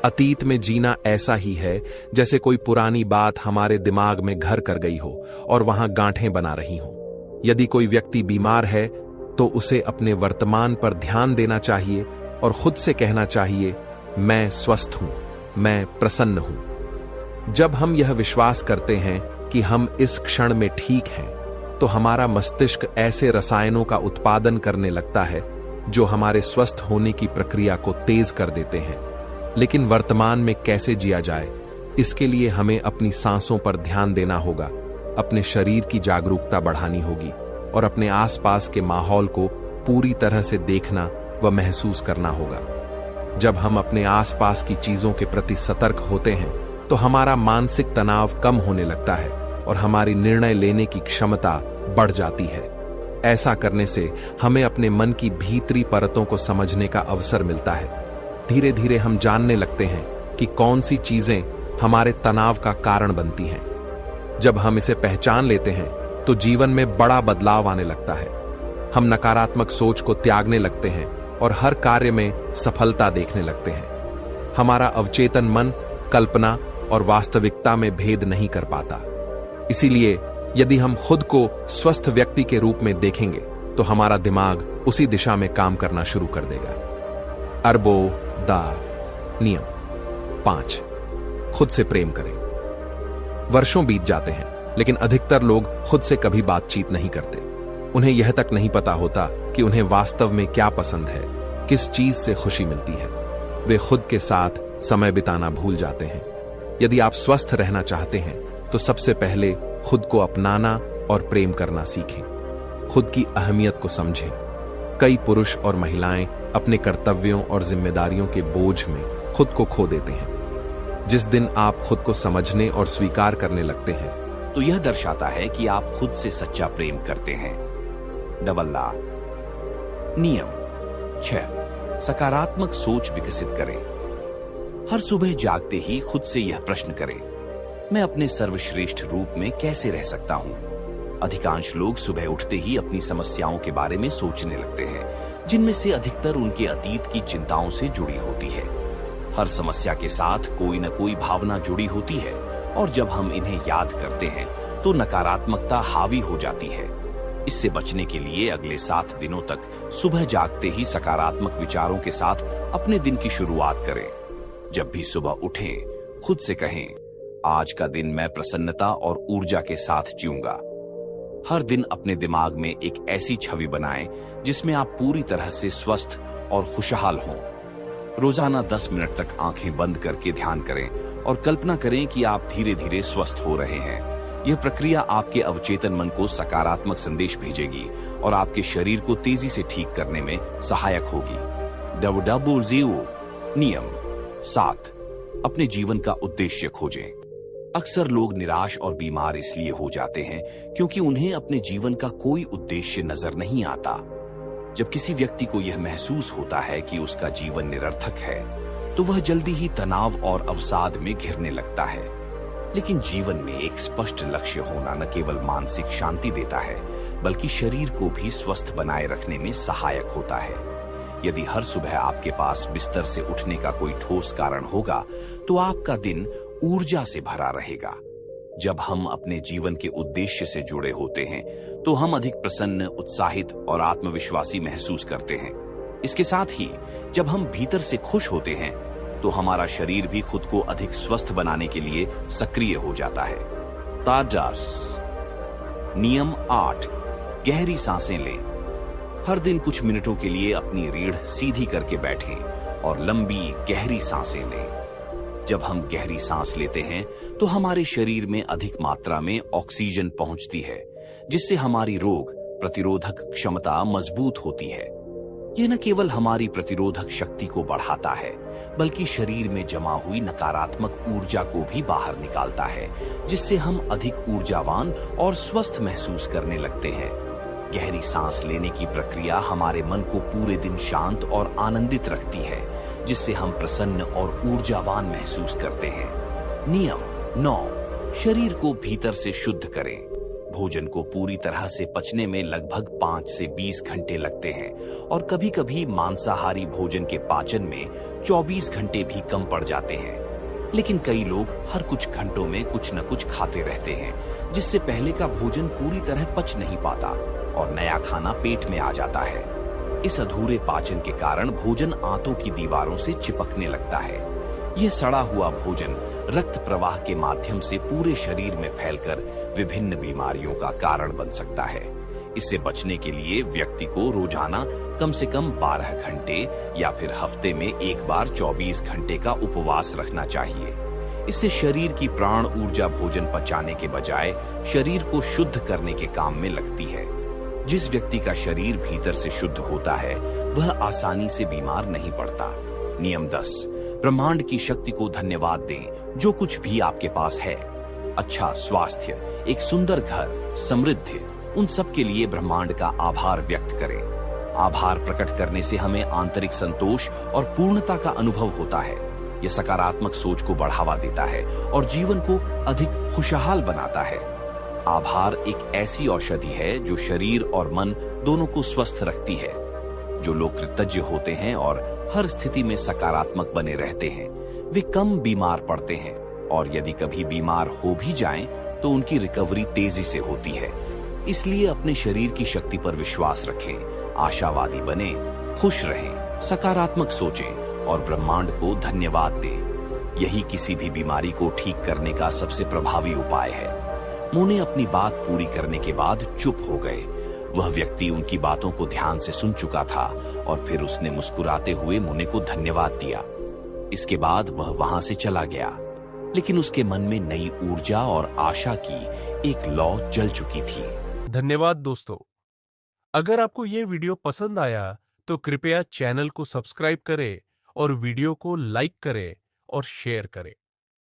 अतीत में जीना ऐसा ही है जैसे कोई पुरानी बात हमारे दिमाग में घर कर गई हो और वहां गांठें बना रही हो। यदि कोई व्यक्ति बीमार है, तो उसे अपने वर्तमान पर ध्यान देना चाहिए और खुद से कहना चाहिए, मैं स्वस्थ हूं, मैं प्रसन्न हूं। जब हम यह विश्वास करते हैं कि हम इस क्षण में ठीक हैं, तो हमारा मस्तिष्क ऐसे रसायनों का उत्पादन करने लगता है जो हमारे स्वस्थ होने की प्रक्रिया को तेज कर देते हैं। लेकिन वर्तमान में कैसे जिया जाए, इसके लिए हमें अपनी सांसों पर ध्यान देना होगा, अपने शरीर की जागरूकता बढ़ानी होगी और अपने आसपास के माहौल को पूरी तरह से देखना व महसूस करना होगा। जब हम अपने आसपास की चीजों के प्रति सतर्क होते हैं, तो हमारा मानसिक तनाव कम होने लगता है और हमारी निर्णय लेने की क्षमता बढ़ जाती है। ऐसा करने से हमें अपने मन की भीतरी परतों को समझने का अवसर मिलता है। धीरे धीरे हम जानने लगते हैं कि कौन सी चीजें हमारे तनाव का कारण बनती हैं। जब हम इसे पहचान लेते हैं, तो जीवन में बड़ा बदलाव आने लगता है। हम नकारात्मक सोच को त्यागने लगते हैं और हर कार्य में सफलता देखने लगते हैं। हमारा अवचेतन मन कल्पना और वास्तविकता में भेद नहीं कर पाता। इसीलिए यदि हम खुद को स्वस्थ व्यक्ति के रूप में देखेंगे, तो हमारा दिमाग उसी दिशा में काम करना शुरू कर देगा। अरबो दा नियम 5, खुद से प्रेम करें। वर्षों बीत जाते हैं, लेकिन अधिकतर लोग खुद से कभी बातचीत नहीं करते। उन्हें यह तक नहीं पता होता कि उन्हें वास्तव में क्या पसंद है, किस चीज से खुशी मिलती है। वे खुद के साथ समय बिताना भूल जाते हैं। यदि आप स्वस्थ रहना चाहते हैं, तो सबसे पहले खुद को अपनाना और प्रेम करना सीखें। खुद की अहमियत को समझें। कई पुरुष और महिलाएं अपने कर्तव्यों और जिम्मेदारियों के बोझ में खुद को खो देते हैं। जिस दिन आप खुद को समझने और स्वीकार करने लगते हैं, तो यह दर्शाता है कि आप खुद से सच्चा प्रेम करते हैं। डबल ला नियम 6, सकारात्मक सोच विकसित करें। हर सुबह जागते ही खुद से यह प्रश्न करें, मैं अपने सर्वश्रेष्ठ रूप में कैसे रह सकता हूं? अधिकांश लोग सुबह उठते ही अपनी समस्याओं के बारे में सोचने लगते हैं, जिनमें से अधिकतर उनके अतीत की चिंताओं से जुड़ी होती है। हर समस्या के साथ कोई न कोई भावना जुड़ी होती है, और जब हम इन्हें याद करते हैं, तो नकारात्मकता हावी हो जाती है। इससे बचने के लिए अगले 7 दिनों तक सुबह जागते ही सकारात्मक विचारों के साथ अपने दिन की शुरुआत करें। जब भी सुबह उठें, खुद से कहें, आज का दिन मैं प्रसन्नता और ऊर्जा के साथ जीऊंगा। हर दिन अपने दिमाग में एक ऐसी छवि बनाएं जिसमें आप पूरी तरह से स्वस्थ और खुशहाल हों। रोजाना 10 मिनट तक आंखें बंद करके ध्यान करें और कल्पना करें कि आप धीरे धीरे स्वस्थ हो रहे हैं। यह प्रक्रिया आपके अवचेतन मन को सकारात्मक संदेश भेजेगी और आपके शरीर को तेजी से ठीक करने में सहायक होगी। डब्ल्यू नियम 7, अपने जीवन का उद्देश्य खोजें। अक्सर लोग निराश और बीमार इसलिए हो जाते हैं क्योंकि उन्हें अपने जीवन का कोई उद्देश्य नजर नहीं आता। जब किसी व्यक्ति को यह महसूस होता है कि उसका जीवन निरर्थक है, तो वह जल्दी ही तनाव और अवसाद में घिरने लगता है। लेकिन जीवन में एक स्पष्ट लक्ष्य होना न केवल मानसिक शांति देता है, बल्कि शरीर को भी स्वस्थ बनाए रखने में सहायक होता है। यदि हर सुबह आपके पास बिस्तर से उठने का कोई ठोस कारण होगा, तो आपका दिन ऊर्जा से भरा रहेगा। जब हम अपने जीवन के उद्देश्य से जुड़े होते हैं, तो हम अधिक प्रसन्न, उत्साहित और आत्मविश्वासी महसूस करते हैं। इसके साथ ही जब हम भीतर से खुश होते हैं, तो हमारा शरीर भी खुद को अधिक स्वस्थ बनाने के लिए सक्रिय हो जाता है। ताजास नियम 8, गहरी सांसें लें। हर दिन कुछ मिनटों के लिए अपनी रीढ़ सीधी करके बैठें और लंबी गहरी सांसें लें। जब हम गहरी सांस लेते हैं, तो हमारे शरीर में अधिक मात्रा में ऑक्सीजन पहुंचती है, जिससे हमारी रोग प्रतिरोधक क्षमता मजबूत होती है। यह न केवल हमारी प्रतिरोधक शक्ति को बढ़ाता है, बल्कि शरीर में जमा हुई नकारात्मक ऊर्जा को भी बाहर निकालता है, जिससे हम अधिक ऊर्जावान और स्वस्थ महसूस करने लगते हैं। गहरी सांस लेने की प्रक्रिया हमारे मन को पूरे दिन शांत और आनंदित रखती है, जिससे हम प्रसन्न और ऊर्जावान महसूस करते हैं। नियम 9, शरीर को भीतर से शुद्ध करें। भोजन को पूरी तरह से पचने में लगभग 5 से 20 घंटे लगते हैं और कभी-कभी मांसाहारी भोजन के पाचन में 24 घंटे भी कम पड़ जाते हैं। लेकिन कई लोग हर कुछ घंटों में कुछ न कुछ खाते रहते हैं, जिससे पहले का भोजन पूरी तरह पच नहीं पाता और नया खाना पेट में आ जाता है। इस अधूरे पाचन के कारण भोजन आंतों की दीवारों से चिपकने लगता है। यह सड़ा हुआ भोजन रक्त प्रवाह के माध्यम से पूरे शरीर में फैलकर विभिन्न बीमारियों का कारण बन सकता है। इससे बचने के लिए व्यक्ति को रोजाना कम से कम 12 घंटे या फिर हफ्ते में एक बार 24 घंटे का उपवास रखना चाहिए। इससे शरीर की प्राण ऊर्जा भोजन पचाने के बजाय शरीर को शुद्ध करने के काम में लगती है। जिस व्यक्ति का शरीर भीतर से शुद्ध होता है, वह आसानी से बीमार नहीं पड़ता। नियम 10, ब्रह्मांड की शक्ति को धन्यवाद दें जो कुछ भी आपके पास है। अच्छा स्वास्थ्य, एक सुंदर घर, समृद्धि, उन सब के लिए ब्रह्मांड का आभार व्यक्त करें। आभार प्रकट करने से हमें आंतरिक संतोष और पूर्णता का अनुभव होता है। यह सकारात्मक सोच को बढ़ावा देता है और जीवन को अधिक खुशहाल बनाता है। आभार एक ऐसी औषधि है जो शरीर और मन दोनों को स्वस्थ रखती है। जो लोग कृतज्ञ होते हैं और हर स्थिति में सकारात्मक बने रहते हैं, वे कम बीमार पड़ते हैं और यदि कभी बीमार हो भी जाएं, तो उनकी रिकवरी तेजी से होती है। इसलिए अपने शरीर की शक्ति पर विश्वास रखें, आशावादी बने, खुश रहें, सकारात्मक सोचें और ब्रह्मांड को धन्यवाद दें। यही किसी भी बीमारी को ठीक करने का सबसे प्रभावी उपाय है। मोने अपनी बात पूरी करने के बाद चुप हो गए। वह व्यक्ति उनकी बातों को ध्यान से सुन चुका था और फिर उसने मुस्कुराते हुए मुने को धन्यवाद दिया। इसके बाद वह वहां से चला गया, लेकिन उसके मन में नई ऊर्जा और आशा की एक लौ जल चुकी थी। धन्यवाद दोस्तों। अगर आपको ये वीडियो पसंद आया तो कृपया चैनल को सब्सक्राइब करें और वीडियो को लाइक करें और शेयर करें।